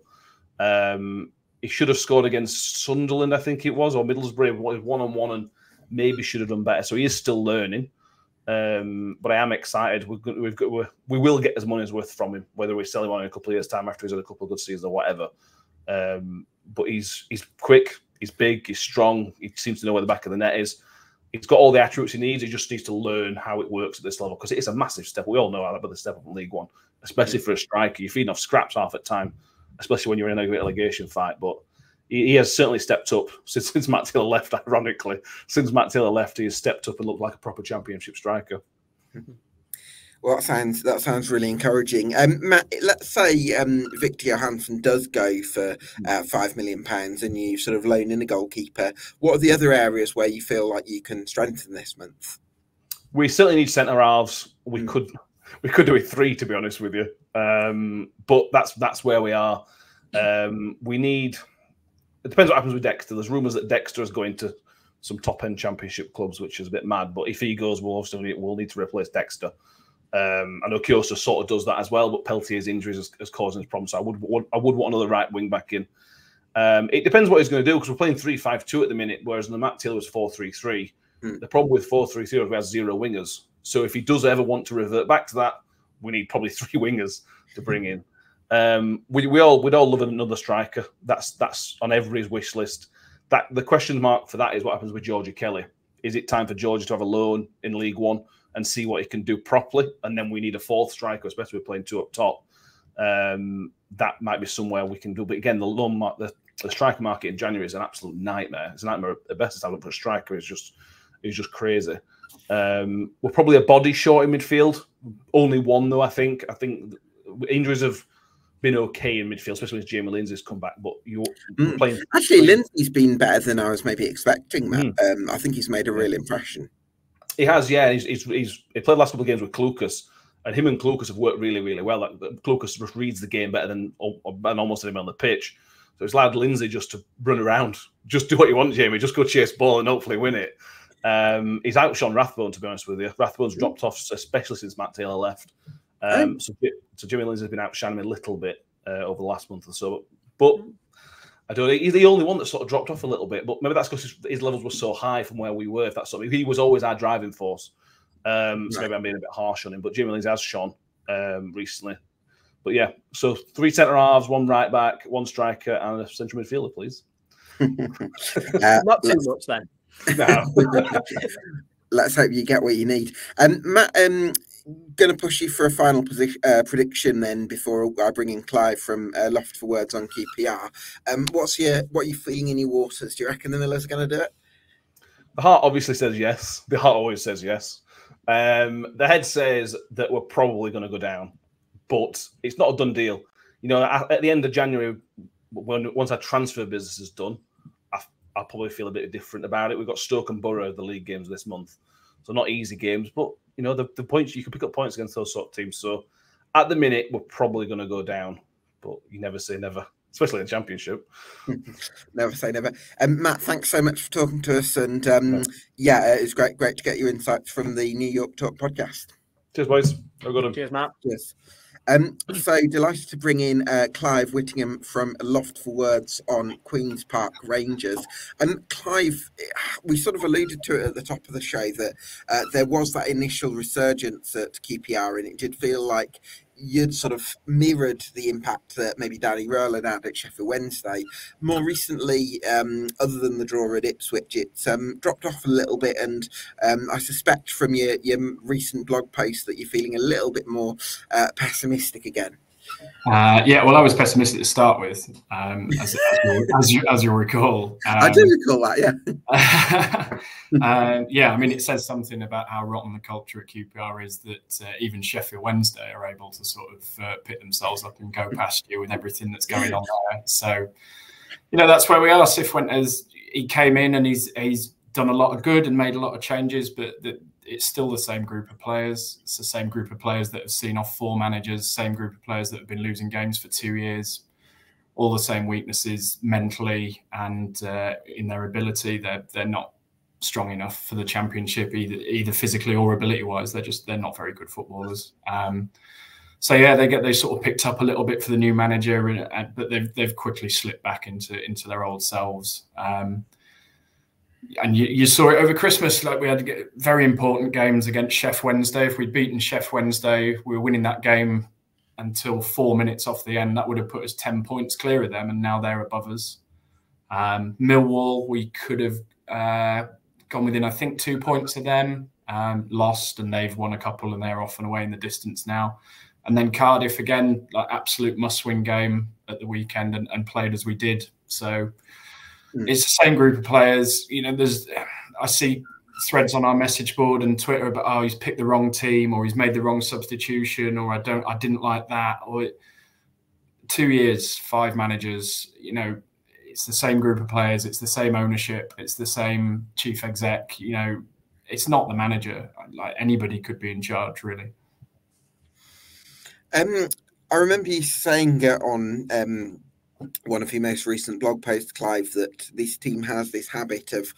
He should have scored against Sunderland, I think it was, or Middlesbrough, one-on-one, and maybe should have done better. So he is still learning. But I am excited. We will get his money's worth from him, whether we sell him on in a couple of years' time after he's had a couple of good seasons or whatever. But he's quick, he's big, he's strong. He seems to know where the back of the net is. He's got all the attributes he needs. He just needs to learn how it works at this level, because it is a massive step. We all know about the step up in League One, especially for a striker. You're feeding off scraps half at time, especially when you're in a relegation fight. But he has certainly stepped up since Matt Taylor left, ironically. Since Matt Taylor left, he has stepped up and looked like a proper championship striker. Well, that sounds really encouraging. Matt, let's say Victor Johansson does go for £5 million and you sort of loan in a goalkeeper. What are the other areas where you feel like you can strengthen this month? We certainly need centre halves. We could do with 3, to be honest with you. But that's where we are. We need. It depends what happens with Dexter. There's rumours that Dexter is going to some top-end championship clubs, which is a bit mad. But if he goes, we'll need to replace Dexter. I know Kyoso sort of does that as well, but Peltier's injuries has caused us problems. So I would want another right wing back in. It depends what he's going to do, because we're playing 3-5-2 at the minute, whereas in the Matt Taylor was 4-3-3. The problem with 4-3-3 is we have 0 wingers. So if he does ever want to revert back to that, we need probably 3 wingers to bring in. We'd all love another striker. That's on everybody's wish list. That the question mark for that is what happens with Georgie Kelly. Is it time for Georgie to have a loan in League One and see what he can do properly? And then we need a 4th striker, especially if we're playing 2 up top. That might be somewhere we can do. But again, the striker market in January is an absolute nightmare. It's a nightmare at best. Talent for a striker is just crazy. We're probably a body short in midfield. Only one though, I think. I think injuries have been okay in midfield, especially as Jamie Lindsay's come back. But you're playing. Actually, Lindsay's been better than I was maybe expecting, Matt. I think he's made a real impression. He has, yeah. He played the last couple of games with Klukas, and him and Klukas have worked really, really well. Klukas just reads the game better than almost anyone on the pitch. So it's allowed Lindsay just to run around, just do what you want, Jamie. Just go chase ball and hopefully win it. He's outshone Rathbone, to be honest with you. Rathbone's dropped off, especially since Matt Taylor left. So Jimmy Lindsay's been outshining him a little bit over the last month or so. But I don't know. He's the only one that sort of dropped off a little bit. But maybe that's because his levels were so high from where we were. If that's something, he was always our driving force. So maybe I'm being a bit harsh on him. But Jimmy Lindsay has shone recently. But yeah, so 3 centre halves, 1 right back, 1 striker, and a central midfielder, please. Not too much then. No. Let's hope you get what you need. Matt, going to push you for a final prediction then before I bring in Clive from Loft for words on QPR. What are you feeling in your waters? Do you reckon the Millers are going to do it? The heart obviously says yes. The heart always says yes. The head says that we're probably going to go down, but it's not a done deal. You know, at the end of January, once our transfer business is done, I'll probably feel a bit different about it. We've got Stoke and Borough, the league games this month, so not easy games, but you know the points you can pick up points against those sort of teams. So at the minute, we're probably going to go down, but you never say never, especially in the Championship. Never say never. Matt, thanks so much for talking to us, and yeah, it's great to get your insights from the New York Talk podcast. Cheers, boys. Have a good one. Cheers, Matt. Cheers. So delighted to bring in Clive Whittingham from Loft for words on Queen's Park Rangers. And Clive, we sort of alluded to it at the top of the show that there was that initial resurgence at QPR, and it did feel like you'd sort of mirrored the impact that maybe Danny Röhl had had at Sheffield Wednesday. More recently, other than the draw at Ipswich, it's dropped off a little bit, and I suspect from your recent blog post that you're feeling a little bit more pessimistic again. Yeah, well, I was pessimistic to start with, as you'll recall. I do recall that, yeah. Yeah, I mean, it says something about how rotten the culture at QPR is that even Sheffield Wednesday are able to sort of pit themselves up and go past you with everything that's going on there. So, you know, that's where we are. Sheff Winters, he came in and he's done a lot of good and made a lot of changes, but it's still the same group of players. It's the same group of players that have seen off 4 managers, same group of players that have been losing games for 2 years, all the same weaknesses mentally and in their ability. They're not strong enough for the Championship, either physically or ability-wise. They're not very good footballers. So yeah, they sort of picked up a little bit for the new manager, but they've quickly slipped back into their old selves. And you saw it over Christmas. Like, we had very important games against Sheff Wednesday. If we'd beaten Sheff Wednesday, we were winning that game until 4 minutes off the end. That would have put us 10 points clear of them, and now they're above us. Millwall, we could have gone within, I think, 2 points of them. Lost, and they've won a couple, and they're off and away in the distance now. And then Cardiff, again, like absolute must-win game at the weekend, and played as we did. So it's the same group of players. You know, I see threads on our message board and Twitter about, oh, he's picked the wrong team, or he's made the wrong substitution, or I didn't like that. Or 2 years, 5 managers, you know, it's the same group of players, it's the same ownership, it's the same chief exec. You know, it's not the manager. Like, anybody could be in charge, really. I remember you saying on one of your most recent blog posts, Clive, that this team has this habit of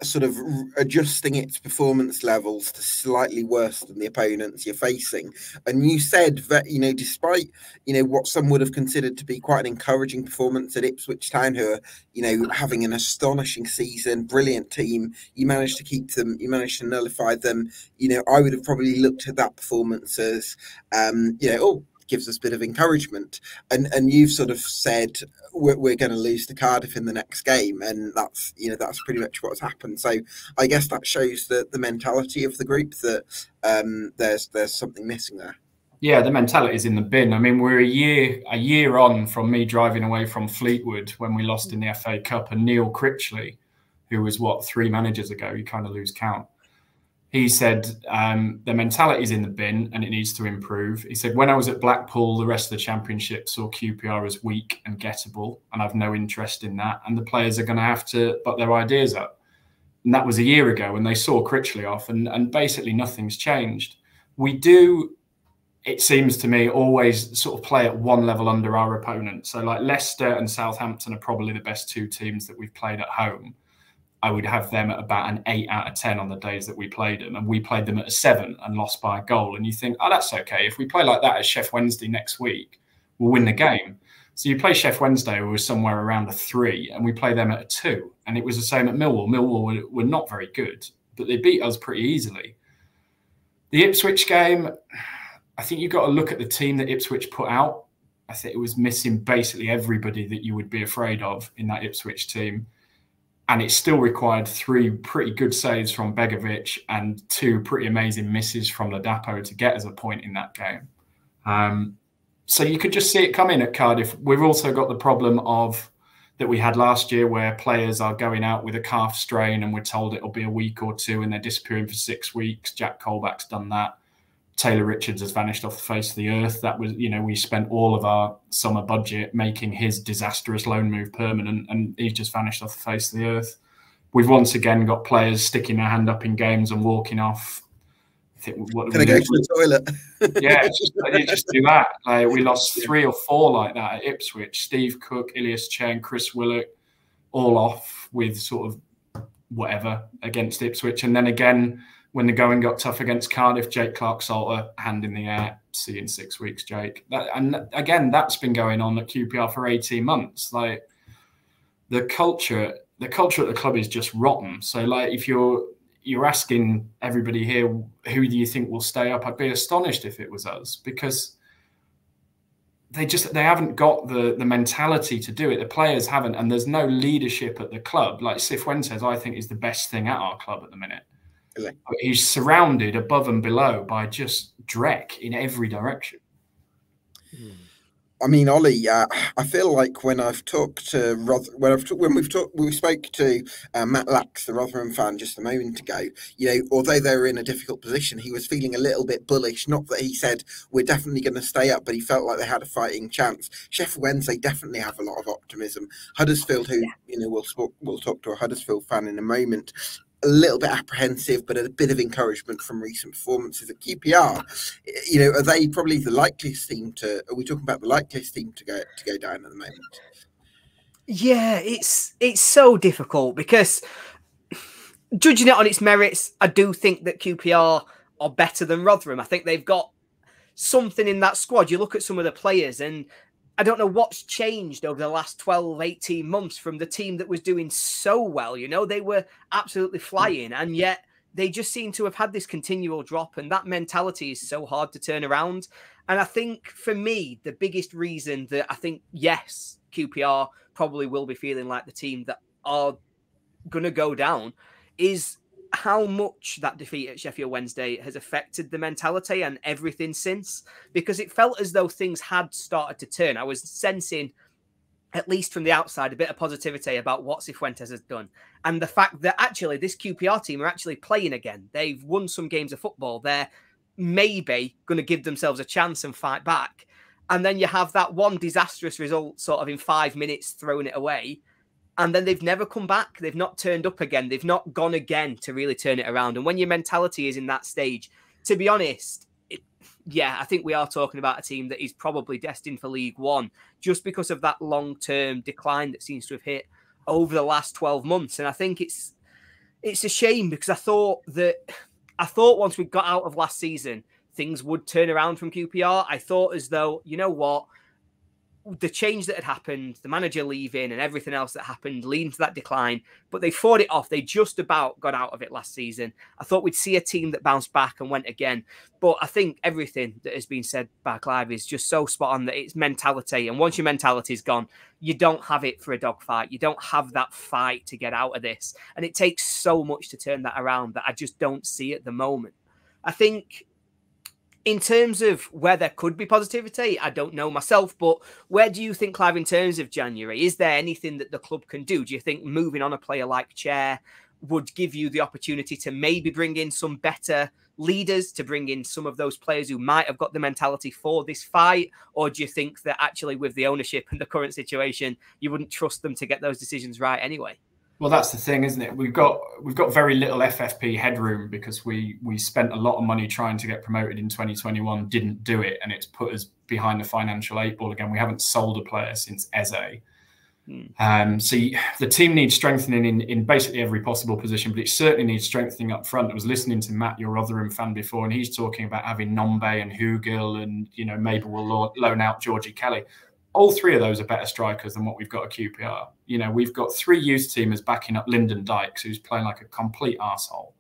sort of adjusting its performance levels to slightly worse than the opponents you're facing. And you said that, you know, despite, you know, what some would have considered to be quite an encouraging performance at Ipswich Town, who are, you know, having an astonishing season, brilliant team, you managed to keep them, you managed to nullify them. You know, I would have probably looked at that performance as, you know, oh, gives us a bit of encouragement, and you've sort of said we're going to lose to Cardiff in the next game, and that's, you know, that's pretty much what's happened. So I guess that shows the mentality of the group, that there's something missing there. Yeah, the mentality is in the bin. I mean, we're a year on from me driving away from Fleetwood when we lost in the FA Cup, and Neil Critchley, who was 3 managers ago, you kind of lose count. He said the mentality is in the bin and it needs to improve. He said, when I was at Blackpool, the rest of the Championship saw QPR as weak and gettable, and I've no interest in that. And the players are going to have to butt their ideas up. And that was a year ago when they saw Critchley off, and basically nothing's changed. We do, it seems to me, always sort of play at one level under our opponent. So like Leicester and Southampton are probably the best 2 teams that we've played at home. I would have them at about an 8 out of 10 on the days that we played them. And we played them at a 7 and lost by a goal. And you think, oh, that's okay. If we play like that at Sheff Wednesday next week, we'll win the game. So you play Sheff Wednesday, who was somewhere around a 3, and we play them at a 2. And it was the same at Millwall. Millwall were not very good, but they beat us pretty easily. The Ipswich game, I think you've got to look at the team that Ipswich put out. I think it was missing basically everybody that you would be afraid of in that Ipswich team. And it still required 3 pretty good saves from Begovic and 2 pretty amazing misses from Ladapo to get us a point in that game. So you could just see it coming at Cardiff. We've also got the problem of that we had last year, where players are going out with a calf strain and we're told it'll be a week or two and they're disappearing for 6 weeks. Jack Colback's done that. Taylor Richards has vanished off the face of the earth. That was, we spent all of our summer budget making his disastrous loan move permanent, and he's just vanished off the face of the earth. We've once again got players sticking their hand up in games and walking off. I think, what Can I go to the toilet? Yeah, you just do that. Like, we lost 3 or 4 like that at Ipswich. Steve Cook, Ilias Chen, Chris Willock, all off with sort of whatever against Ipswich. And then again, when the going got tough against Cardiff, Jake Clark-Salter, hand in the air, see you in 6 weeks, Jake. And again, that's been going on at QPR for 18 months. Like, the culture at the club is just rotten. So, like, if you're asking everybody here, who do you think will stay up? I'd be astonished if it was us, because they haven't got the mentality to do it. The players haven't, and there's no leadership at the club. Like Cifuentes, I think, is the best thing at our club at the minute. Really? He's surrounded above and below by just dreck in every direction. I mean, Ollie, I feel like when we spoke to Matt Lax, the Rotherham fan, just a moment ago, although they were in a difficult position, he was feeling a little bit bullish. Not that he said we're definitely going to stay up, but he felt like they had a fighting chance. Sheffield Wednesday definitely have a lot of optimism. Huddersfield, who we'll talk to a Huddersfield fan in a moment, a little bit apprehensive, but a bit of encouragement from recent performances at QPR. Are they probably the likeliest team to? Are we talking about the likeliest team to go down at the moment? Yeah, it's so difficult, because judging it on its merits, I do think that QPR are better than Rotherham. I think they've got something in that squad. You look at some of the players, and I don't know what's changed over the last 12, 18 months from the team that was doing so well. They were absolutely flying, and yet they just seem to have had this continual drop, and that mentality is so hard to turn around. And I think, for me, the biggest reason that I think, yes, QPR probably will be feeling like the team that are going to go down is how much that defeat at Sheffield Wednesday has affected the mentality and everything since, because it felt as though things had started to turn. I was sensing, at least from the outside, a bit of positivity about what Cifuentes has done. And the fact that actually this QPR team are actually playing again. They've won some games of football. They're maybe going to give themselves a chance and fight back. And then you have that one disastrous result sort of in 5 minutes, throwing it away. And then they've never come back. They've not turned up again. They've not gone again to really turn it around. And when your mentality is in that stage, to be honest, I think we are talking about a team that is probably destined for League One, just because of that long-term decline that seems to have hit over the last 12 months. And I think it's a shame, because I thought once we got out of last season, things would turn around from QPR. I thought as though, you know what? The change that had happened, the manager leaving and everything else that happened leaned to that decline, but they fought it off. They just about got out of it last season. I thought we'd see a team that bounced back and went again. But I think everything that has been said by Clive is just so spot on, that it's mentality. And once your mentality is gone, you don't have it for a dogfight. You don't have that fight to get out of this. And it takes so much to turn that around that I just don't see at the moment. I think, in terms of where there could be positivity, I don't know myself, but where do you think, Clive, in terms of January, is there anything that the club can do? Do you think moving on a player like Chair would give you the opportunity to maybe bring in some better leaders, to bring in some of those players who might have got the mentality for this fight? Or do you think that actually with the ownership and the current situation, you wouldn't trust them to get those decisions right anyway? Well, that's the thing, isn't it? We've got very little FFP headroom, because we spent a lot of money trying to get promoted in 2021, didn't do it, and it's put us behind the financial 8 ball again. We haven't sold a player since Eze. So the team needs strengthening in basically every possible position, but it certainly needs strengthening up front. I was listening to Matt, your Rotherham fan, before, and he's talking about having Nombe and Hugel, and maybe we'll loan out Georgie Kelly. All 3 of those are better strikers than what we've got at QPR. We've got 3 youth teamers backing up Lyndon Dykes, who's playing like a complete arsehole.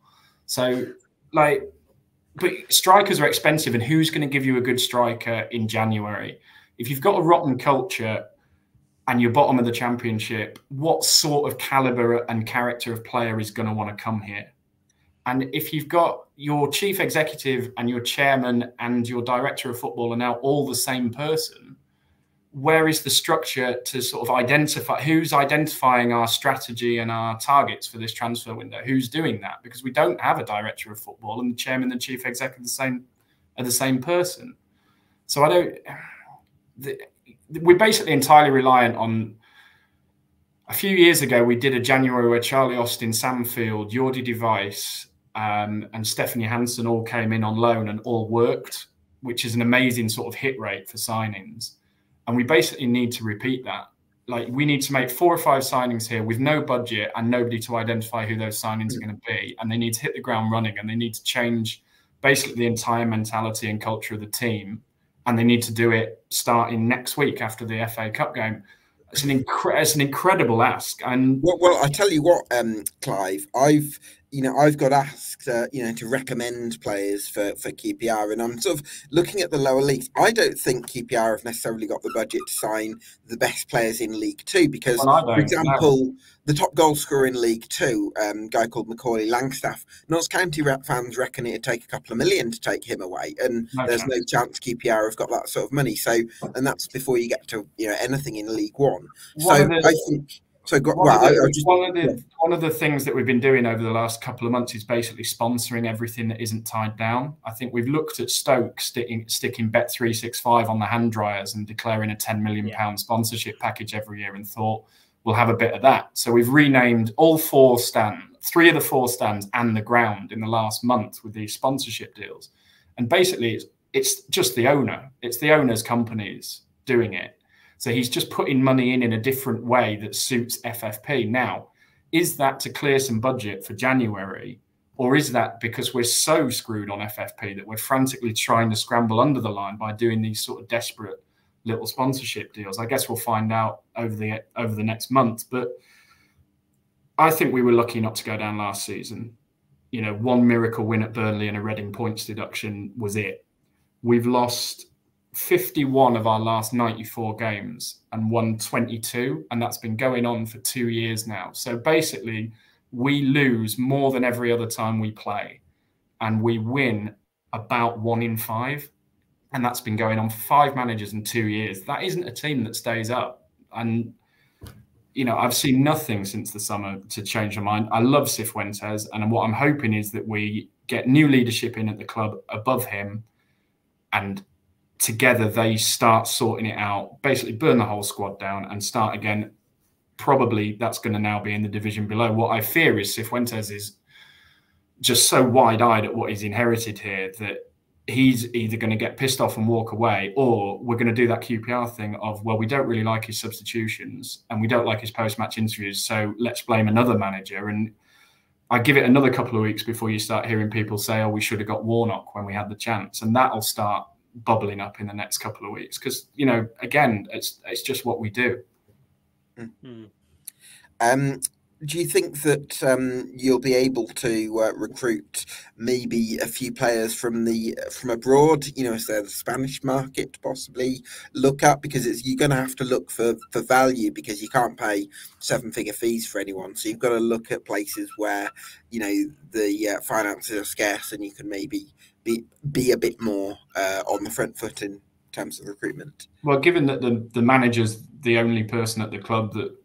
So, but strikers are expensive, and who's going to give you a good striker in January? If you've got a rotten culture and you're bottom of the Championship, what sort of calibre and character of player is going to want to come here? And if you've got your chief executive and your chairman and your director of football are now all the same person, where is the structure to sort of identify who's identifying our strategy and our targets for this transfer window? Who's doing that? Because we don't have a director of football, and the chairman and the chief exec are the same person. So we're basically entirely reliant on. A few years ago, we did a January where Charlie Austin, Sam Field, Jordi Device, and Stephanie Hansen all came in on loan and all worked, which is an amazing sort of hit rate for signings. And we basically need to repeat that. Like, we need to make 4 or 5 signings here with no budget and nobody to identify who those signings are going to be. And they need to hit the ground running, and they need to change basically the entire mentality and culture of the team. And they need to do it starting next week after the FA Cup game. It's an incredible ask. And well, I tell you what, Clive, I've got asked, to recommend players for QPR, and I'm sort of looking at the lower leagues. I don't think QPR have necessarily got the budget to sign the best players in League Two, because, for example, the top goal scorer in League Two, a guy called Macaulay Langstaff, Notts County fans reckon it'd take a couple of million to take him away, and there's no chance QPR have got that sort of money. So, and that's before you get to anything in League One. I think. So one of the things that we've been doing over the last couple of months is basically sponsoring everything that isn't tied down. I think we've looked at Stoke sticking Bet365 on the hand dryers and declaring a £10 million sponsorship package every year, and thought we'll have a bit of that. So we've renamed all 4 stands, 3 of the 4 stands and the ground in the last month with these sponsorship deals. And basically it's just the owner. It's the owner's companies doing it. So he's just putting money in a different way that suits FFP. Now, is that to clear some budget for January, or is that because we're so screwed on FFP that we're frantically trying to scramble under the line by doing these sort of desperate little sponsorship deals? I guess we'll find out over the next month. But I think we were lucky not to go down last season. 1 miracle win at Burnley and a Reading points deduction was it. We've lost 51 of our last 94 games and won 22, and that's been going on for 2 years now. So basically, we lose more than every other time we play, and we win about 1 in 5, and that's been going on for 5 managers in 2 years. That isn't a team that stays up. And I've seen nothing since the summer to change my mind. I love Cifuentes, and what I'm hoping is that we get new leadership in at the club above him, and together they start sorting it out, basically burn the whole squad down and start again. Probably that's going to now be in the division below. What I fear is Cifuentes is just so wide-eyed at what he's inherited here that he's either going to get pissed off and walk away, or we're going to do that QPR thing of, well, we don't really like his substitutions and we don't like his post-match interviews, so let's blame another manager. And I give it another couple of weeks before you start hearing people say, oh, we should have got Warnock when we had the chance. And that'll start bubbling up in the next couple of weeks, because again, it's just what we do. Do you think that you'll be able to recruit maybe a few players from abroad? Is there the Spanish market to possibly look at? Because you're going to have to look for value, because you can't pay 7-figure fees for anyone. So you've got to look at places where the finances are scarce, and you can maybe be a bit more on the front foot in terms of recruitment. Well, given that the manager's the only person at the club that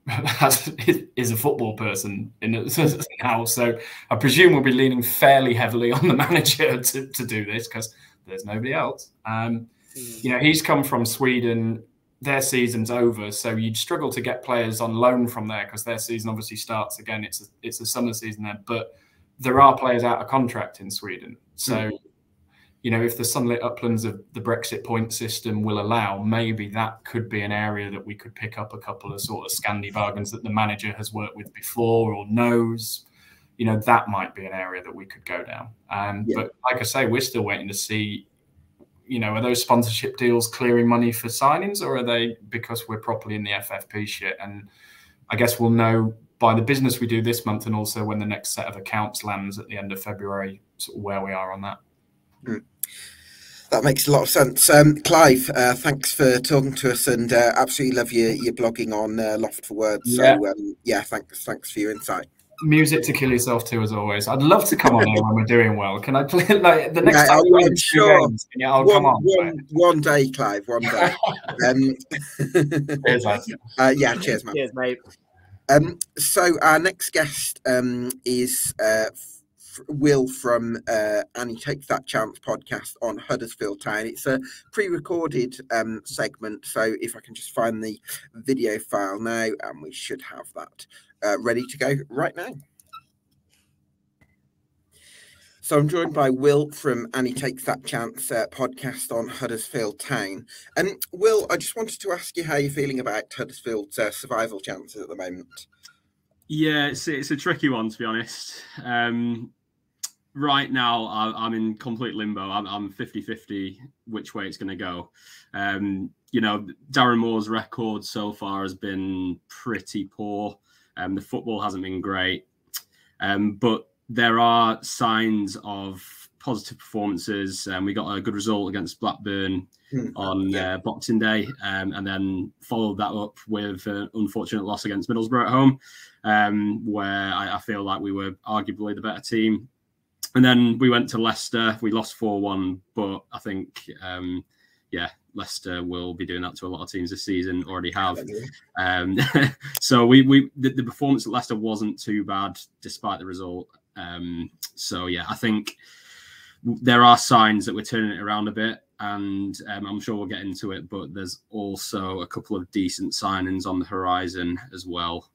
is a football person in the house, so I presume we'll be leaning fairly heavily on the manager to do this, because there's nobody else. He's come from Sweden. Their season's over, so you'd struggle to get players on loan from there, because their season obviously starts again. It's a summer season there, but there are players out of contract in Sweden. So, if the sunlit uplands of the Brexit point system will allow, maybe that could be an area that we could pick up a couple of sort of Scandi bargains that the manager has worked with before or knows. That might be an area that we could go down. But like I say, we're still waiting to see, are those sponsorship deals clearing money for signings, or are they because we're properly in the FFP shit? And I guess we'll know by the business we do this month, and also when the next set of accounts lands at the end of February, sort of where we are on that. That makes a lot of sense. Clive, thanks for talking to us, and absolutely love your blogging on Loft for Words. So, thanks for your insight. music to kill yourself to, as always. I'd love to come on here when we're doing well. Can I play like the next time? I'm sure. Games, come on. One day, Clive. One day. Cheers, lads. Yeah, cheers, man. Cheers, mate. So our next guest is Will from Annie Takes That Chance podcast on Huddersfield Town. It's a pre-recorded segment, so if I can just find the video file now, and we should have that ready to go right now. So I'm joined by Will from Annie Takes That Chance podcast on Huddersfield Town. And Will, I just wanted to ask you how you're feeling about Huddersfield's survival chances at the moment. Yeah, it's a tricky one, to be honest. Right now, I'm in complete limbo. I'm 50-50 which way it's going to go. You know, Darren Moore's record so far has been pretty poor. The football hasn't been great. But there are signs of positive performances. We got a good result against Blackburn on Boxing Day, and then followed that up with an unfortunate loss against Middlesbrough at home, where I feel like we were arguably the better team. And then we went to Leicester. We lost 4-1, but I think, Leicester will be doing that to a lot of teams this season, already have. So the performance at Leicester wasn't too bad despite the result. So, yeah, I think there are signs that we're turning it around a bit, and I'm sure we'll get into it, but there's also a couple of decent signings on the horizon as well.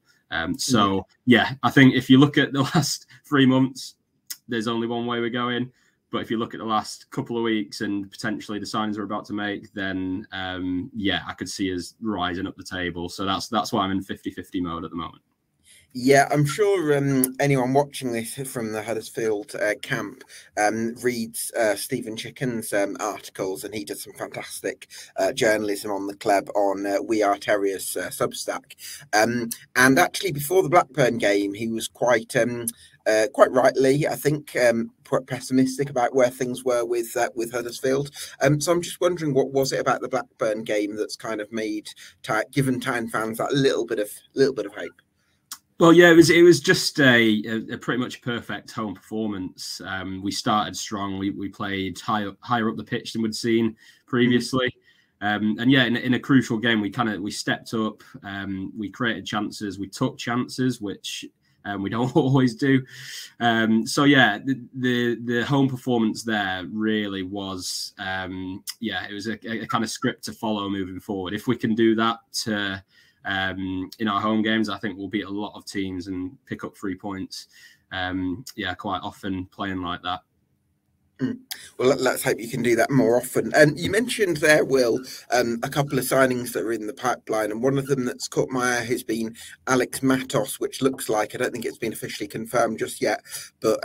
So, yeah, I think if you look at the last 3 months, there's only one way we're going. But if you look at the last couple of weeks and potentially the signings we're about to make, then, I could see us rising up the table. So that's why I'm in 50-50 mode at the moment. Yeah, I'm sure anyone watching this from the Huddersfield camp reads Stephen Chicken's articles, and he did some fantastic journalism on the club on We Are Terriers Substack. And actually, before the Blackburn game, he was quite rightly, I think, quite pessimistic about where things were with Huddersfield. So I'm just wondering, what was it about the Blackburn game that's kind of given Town fans that little bit of hope? Well, yeah, it was just a pretty much perfect home performance. We started strong. We played higher up the pitch than we'd seen previously. In a crucial game, we stepped up. We created chances. We took chances, which we don't always do. The home performance there really was, it was a kind of script to follow moving forward. If we can do that in our home games, I think we'll beat a lot of teams and pick up 3 points. Quite often playing like that. Well, let's hope you can do that more often. And you mentioned there, Will, a couple of signings that are in the pipeline, and one of them that's caught my eye has been Alex Matos, which looks like, I don't think it's been officially confirmed just yet, but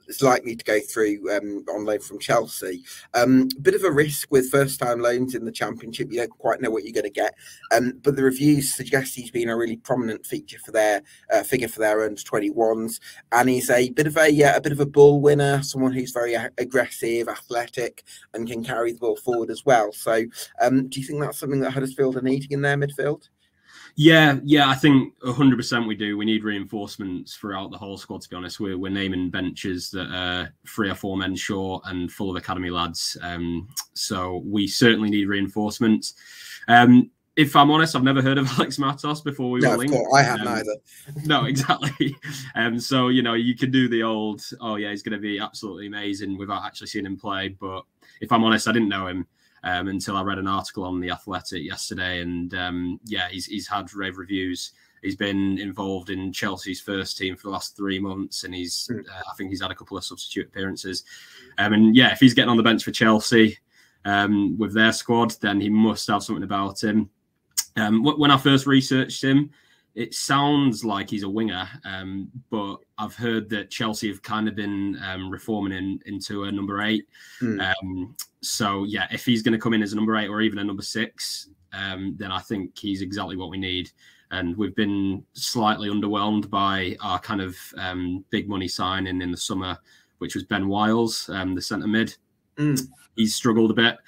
it's likely to go through on loan from Chelsea. Bit of a risk with first-time loans in the Championship. You don't quite know what you're going to get, but the reviews suggest he's been a really prominent figure for their under 21s, and he's a bit of a ball winner, someone who's very aggressive, athletic, and can carry the ball forward as well. So do you think that's something that Huddersfield are needing in their midfield? Yeah, I think 100% we do. We need reinforcements throughout the whole squad, to be honest. We're naming benches that are 3 or 4 men short and full of academy lads. So we certainly need reinforcements. If I'm honest, I've never heard of Alex Matos before we were linked. Of course, I have neither. No, exactly. So, you can do the old, he's going to be absolutely amazing without actually seeing him play. But if I'm honest, I didn't know him until I read an article on The Athletic yesterday. And he's had rave reviews. He's been involved in Chelsea's first team for the last 3 months. And I think he's had a couple of substitute appearances. If he's getting on the bench for Chelsea with their squad, then he must have something about him. When I first researched him, it sounds like he's a winger, but I've heard that Chelsea have kind of been reforming him into a number 8. If he's going to come in as a number 8 or even a number 6, then I think he's exactly what we need. And we've been slightly underwhelmed by our kind of big money signing in the summer, which was Ben Wiles, the centre mid. He's struggled a bit.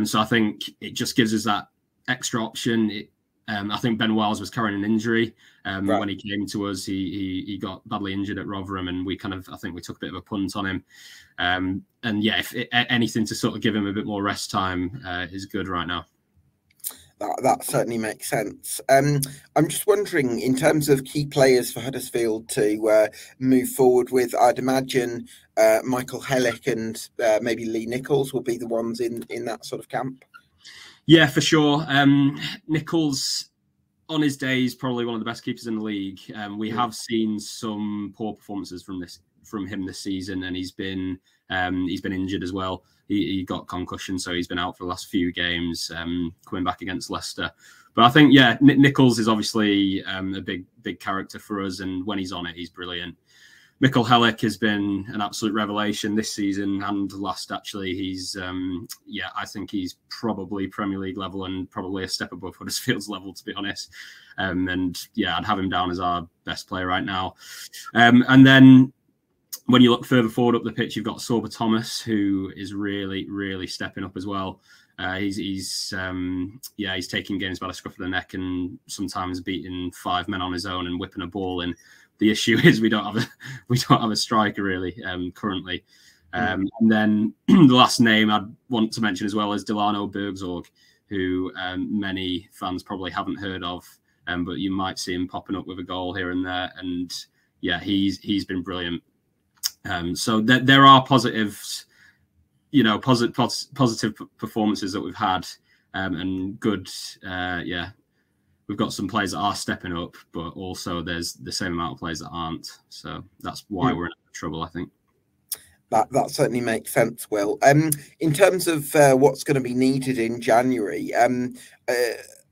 So I think it just gives us that extra option. I think Ben Wiles was carrying an injury when he came to us. He got badly injured at Rotherham, and I think we took a bit of a punt on him. And yeah, if anything to sort of give him a bit more rest time is good right now. That certainly makes sense. I'm just wondering, in terms of key players for Huddersfield to move forward with, I'd imagine Michael Hellick and maybe Lee Nichols will be the ones in that sort of camp. Yeah, for sure. Nichols, on his day, is probably one of the best keepers in the league. We have seen some poor performances from him this season, and he's been injured as well. He got concussion, so he's been out for the last few games, coming back against Leicester. But I think, yeah, Nichols is obviously a big character for us, and when he's on it, he's brilliant. Michael Hellick has been an absolute revelation this season and last, actually. He's, I think he's probably Premier League level and probably a step above Huddersfield's level, to be honest. And yeah, I'd have him down as our best player right now. And then when you look further forward up the pitch, you've got Sorba Thomas, who is really, really stepping up as well. He's taking games by the scruff of the neck and sometimes beating 5 men on his own and whipping a ball in. The issue is we don't have a striker really currently. And then the last name I'd want to mention as well is Delano Bergzorg, who many fans probably haven't heard of, but you might see him popping up with a goal here and there. And yeah, he's been brilliant. So there are positives, positive performances that we've had, and good, We've got some players that are stepping up, but also there's the same amount of players that aren't. So that's why we're in trouble, I think. That certainly makes sense, Will. In terms of what's going to be needed in January,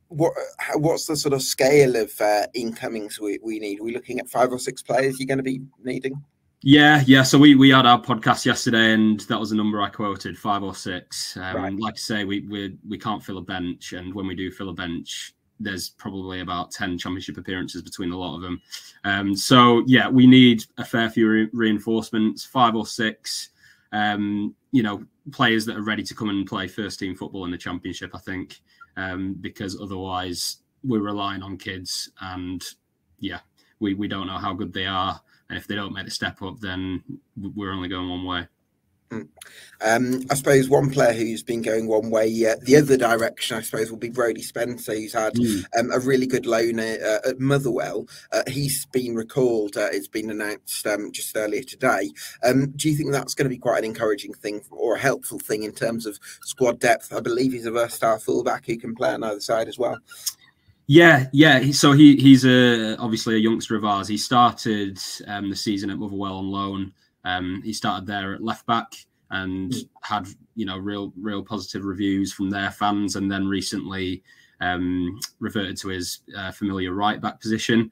what's the sort of scale of incomings we need? Are we looking at 5 or 6 players you're going to be needing? Yeah. So we had our podcast yesterday, and that was a number I quoted, 5 or 6. Like I say, we can't fill a bench, and when we do fill a bench, there's probably about 10 championship appearances between a lot of them. So yeah, we need a fair few reinforcements, 5 or 6, players that are ready to come and play first team football in the championship, I think, because otherwise we're relying on kids, and yeah, we don't know how good they are. And if they don't make the step up, then we're only going one way. I suppose one player who's been going one way, the other direction, I suppose, will be Brodie Spencer, who's had a really good loan at Motherwell. He's been recalled. It's been announced just earlier today. Do you think that's going to be quite an encouraging thing or a helpful thing in terms of squad depth? I believe he's a versatile fullback who can play on either side as well. Yeah. So he's obviously a youngster of ours. He started the season at Motherwell on loan. He started there at left back and had, real positive reviews from their fans, and then recently reverted to his familiar right back position.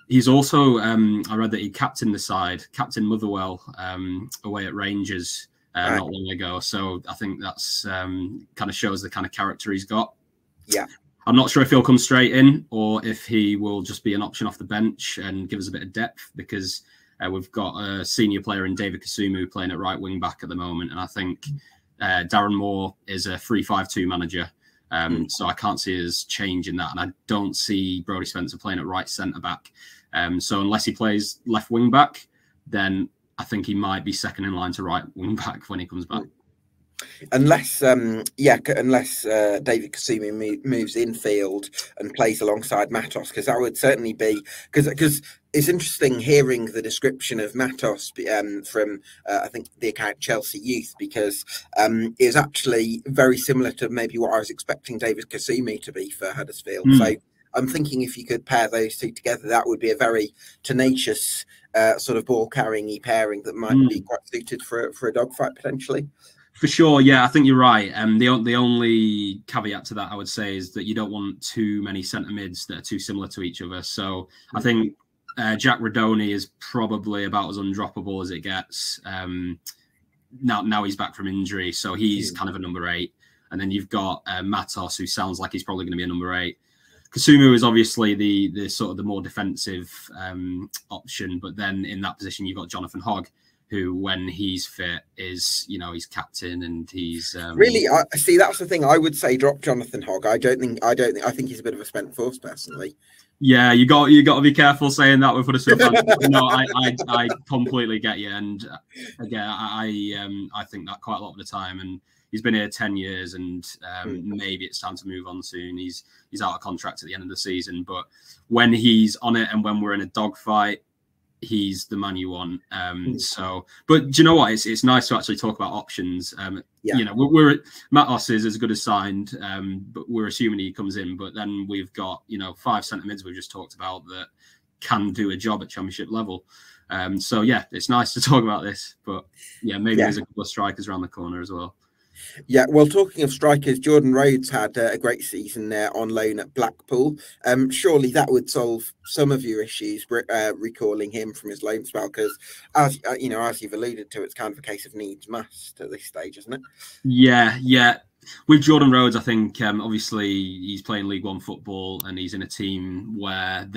He's also, I read that he captained Motherwell away at Rangers not long ago. So I think that's kind of shows the kind of character he's got. Yeah. I'm not sure if he'll come straight in or if he will just be an option off the bench and give us a bit of depth, because we've got a senior player in David Kasumu playing at right wing back at the moment. And I think Darren Moore is a 3-5-2 manager. So I can't see us changing that. And I don't see Brodie Spencer playing at right centre back. So unless he plays left wing back, then I think he might be second in line to right wing back when he comes back. Unless David Kasumu moves infield and plays alongside Matos, because that would certainly be because it's interesting hearing the description of Matos from I think the account Chelsea Youth, because it was actually very similar to maybe what I was expecting David Kasumu to be for Huddersfield. So I'm thinking if you could pair those two together, that would be a very tenacious sort of ball carrying pairing that might be quite suited for a dogfight potentially. For sure, yeah, I think you're right. The only caveat to that, I would say, is that you don't want too many centre mids that are too similar to each other. So I think Jack Radoni is probably about as undroppable as it gets. Now he's back from injury, so he's kind of a number 8. And then you've got Matos, who sounds like he's probably going to be a number 8. Kasumu is obviously the sort of the more defensive option, but then in that position you've got Jonathan Hogg, who, when he's fit, is, you know, he's captain and he's really. I see. That's the thing. I would say drop Jonathan Hogg. I think he's a bit of a spent force personally. Yeah, you got to be careful saying that with Huddersfield fans. No, I completely get you, and again, I think that quite a lot of the time. And he's been here 10 years, and maybe it's time to move on soon. He's out of contract at the end of the season, but when he's on it and when we're in a dogfight, he's the man you want. So, but do you know what? It's nice to actually talk about options. You know, we're Matos is as good as signed, but we're assuming he comes in. But then we've got, you know, 5 centre mids we've just talked about that can do a job at Championship level. So yeah, it's nice to talk about this. But yeah, maybe there's a couple of strikers around the corner as well. Yeah, well, talking of strikers, Jordan Rhodes had a great season there on loan at Blackpool. Surely that would solve some of your issues, recalling him from his loan spell, because as you know, as you've alluded to, it's kind of a case of needs must at this stage, isn't it? Yeah. With Jordan Rhodes, I think obviously he's playing League One football and he's in a team where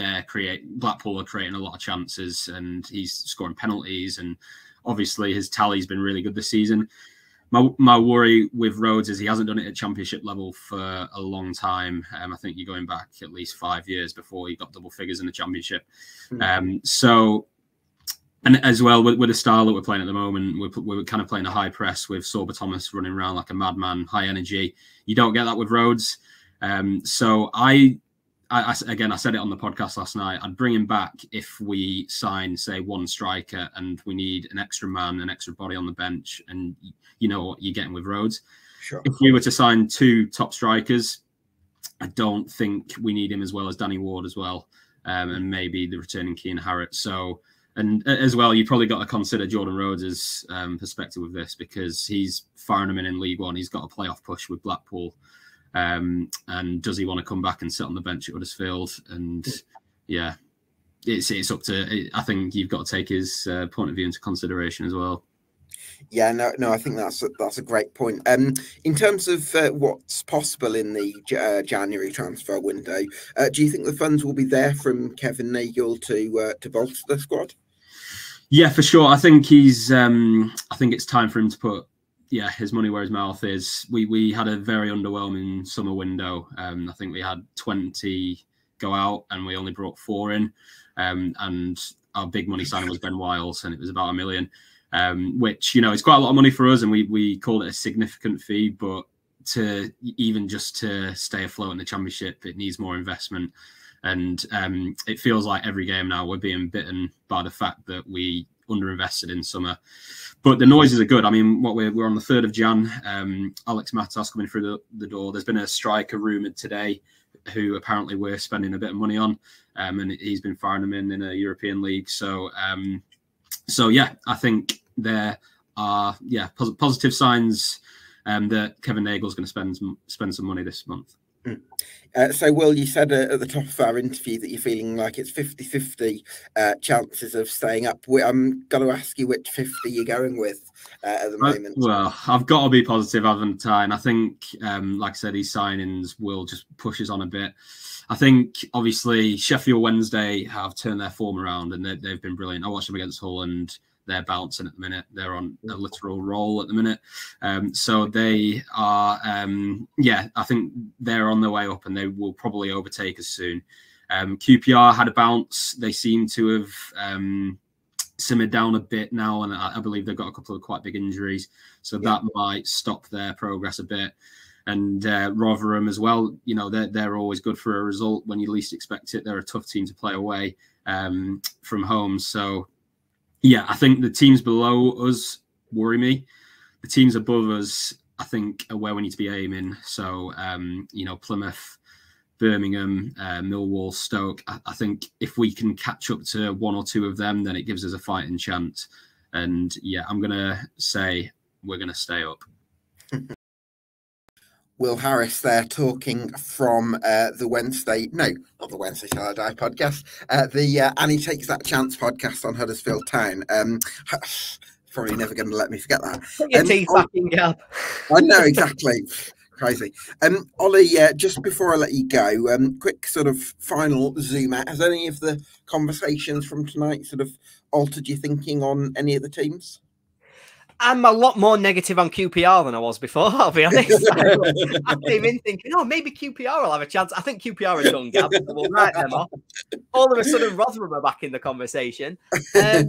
Blackpool are creating a lot of chances and he's scoring penalties, and obviously his tally's been really good this season. My worry with Rhodes is he hasn't done it at Championship level for a long time. I think you're going back at least 5 years before he got double figures in the Championship. So, and as well with the style that we're playing at the moment, we're kind of playing a high press with Sorba Thomas running around like a madman, high energy. You don't get that with Rhodes. So I said it on the podcast last night. I'd bring him back if we sign, say, one striker and we need an extra man, an extra body on the bench, and you know what you're getting with Rhodes. Sure. If we were to sign 2 top strikers, I don't think we need him as well as Danny Ward as well, and maybe the returning Keane Harrett. So, and as well, you probably got to consider Jordan Rhodes' perspective with this, because he's firing him in League One. He's got a playoff push with Blackpool. And does he want to come back and sit on the bench at Huddersfield? And yeah, it's up to. I think you've got to take his point of view into consideration as well. Yeah, no, I think that's a great point. In terms of what's possible in the January transfer window, do you think the funds will be there from Kevin Nagel to bolster the squad? Yeah, for sure. I think he's. I think it's time for him to put his money where his mouth is. We had a very underwhelming summer window. I think we had 20 go out and we only brought 4 in. And our big money signing was Ben Wiles, and it was about $1 million, which, you know, is quite a lot of money for us. And we called it a significant fee, but to stay afloat in the Championship, it needs more investment. And it feels like every game now we're being bitten by the fact that we underinvested in summer. But the noises are good. I mean, we're on the 3rd of Jan. Alex Matos coming through the door. There's been a striker rumoured today who apparently we're spending a bit of money on, and he's been firing them in a European league. So yeah, I think there are positive signs that Kevin Nagel's going to spend some money this month. So, Will, you said at the top of our interview that you're feeling like it's 50-50 chances of staying up. I'm going to ask you which 50 you're going with at the moment. Well, I've got to be positive, haven't I? And I think, like I said, these signings will just push us on a bit. I think, obviously, Sheffield Wednesday have turned their form around and they've been brilliant. I watched them against Hull and they're bouncing at the minute. They're on a literal roll at the minute. So they are, I think they're on their way up and they will probably overtake us soon. QPR had a bounce. They seem to have simmered down a bit now, and I believe they've got a couple of quite big injuries. So that might stop their progress a bit. And Rotherham as well, you know, they're always good for a result when you least expect it. They're a tough team to play away from home. So, yeah, I think the teams below us worry me. The teams above us, I think, are where we need to be aiming. So, you know, Plymouth, Birmingham, Millwall, Stoke. I think if we can catch up to 1 or 2 of them, then it gives us a fighting chance. And, yeah, I'm going to say we're going to stay up. Will Harris there talking from the Wednesday, no, not the Wednesday Till I Die podcast, the And He Takes That Chance podcast on Huddersfield Town. Probably never going to let me forget that. Put your teeth back in, Gab. I know, exactly. Crazy. Ollie, just before I let you go, quick sort of final zoom out. Has any of the conversations from tonight sort of altered your thinking on any of the teams? I'm a lot more negative on QPR than I was before, I'll be honest. I came in thinking, oh, maybe QPR will have a chance. I think QPR are done, Gab, so we'll write them off. All of a sudden, Rotherham are back in the conversation. I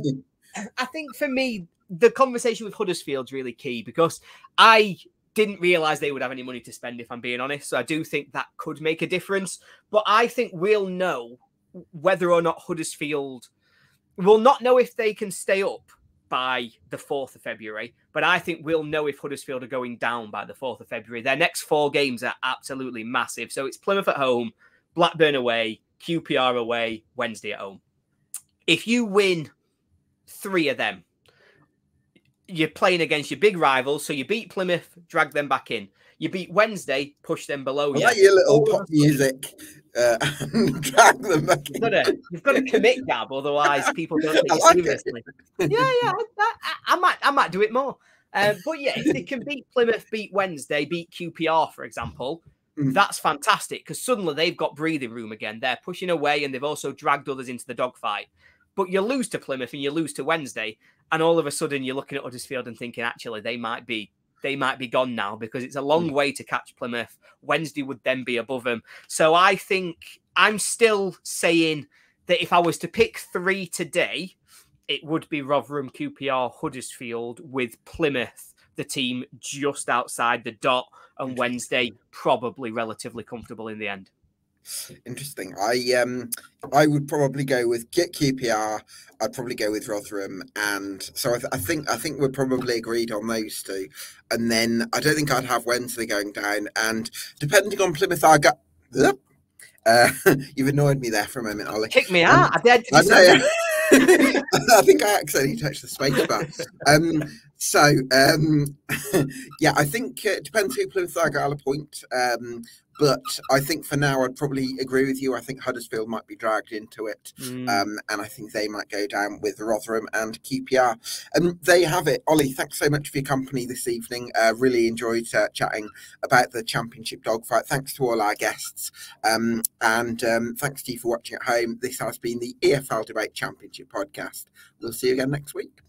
think for me, the conversation with Huddersfield's really key because I didn't realise they would have any money to spend, if I'm being honest. So I do think that could make a difference. But I think we'll know whether or not Huddersfield... We'll not know if they can stay up by the 4th of February, but I think we'll know if Huddersfield are going down by the 4th of February. Their next 4 games are absolutely massive. So it's Plymouth at home, Blackburn away, QPR away, Wednesday at home. If you win 3 of them, you're playing against your big rivals. So you beat Plymouth, drag them back in. You beat Wednesday, push them below. I like your little pop music. Drag them back in. You've got to commit, Gab, otherwise people don't take you seriously. Yeah, I might do it more. But yeah, if they can beat Plymouth, beat Wednesday, beat QPR, for example, that's fantastic because suddenly they've got breathing room again. They're pushing away and they've also dragged others into the dogfight. But you lose to Plymouth and you lose to Wednesday, and all of a sudden you're looking at Huddersfield and thinking, actually, they might be gone now because it's a long way to catch Plymouth. Wednesday would then be above them. So I think I'm still saying that if I was to pick 3 today, it would be Rotherham, QPR, Huddersfield, with Plymouth, the team just outside the dot, and Wednesday probably relatively comfortable in the end. Interesting. I would probably go with QPR. I'd probably go with Rotherham, and so I think we're probably agreed on those 2. And then I don't think I'd have Wednesday going down. And depending on Plymouth, you've annoyed me there for a moment, Ollie. Kick me out. I did. I know. I think I accidentally touched the space bar. Yeah, I think it depends who Plymouth Argyle appoint. But I think for now, I'd probably agree with you. I think Huddersfield might be dragged into it. And I think they might go down with Rotherham and QPR. And there you have it. Ollie, thanks so much for your company this evening. Really enjoyed chatting about the Championship dogfight. Thanks to all our guests. And thanks to you for watching at home. This has been the EFL Debate Championship podcast. We'll see you again next week.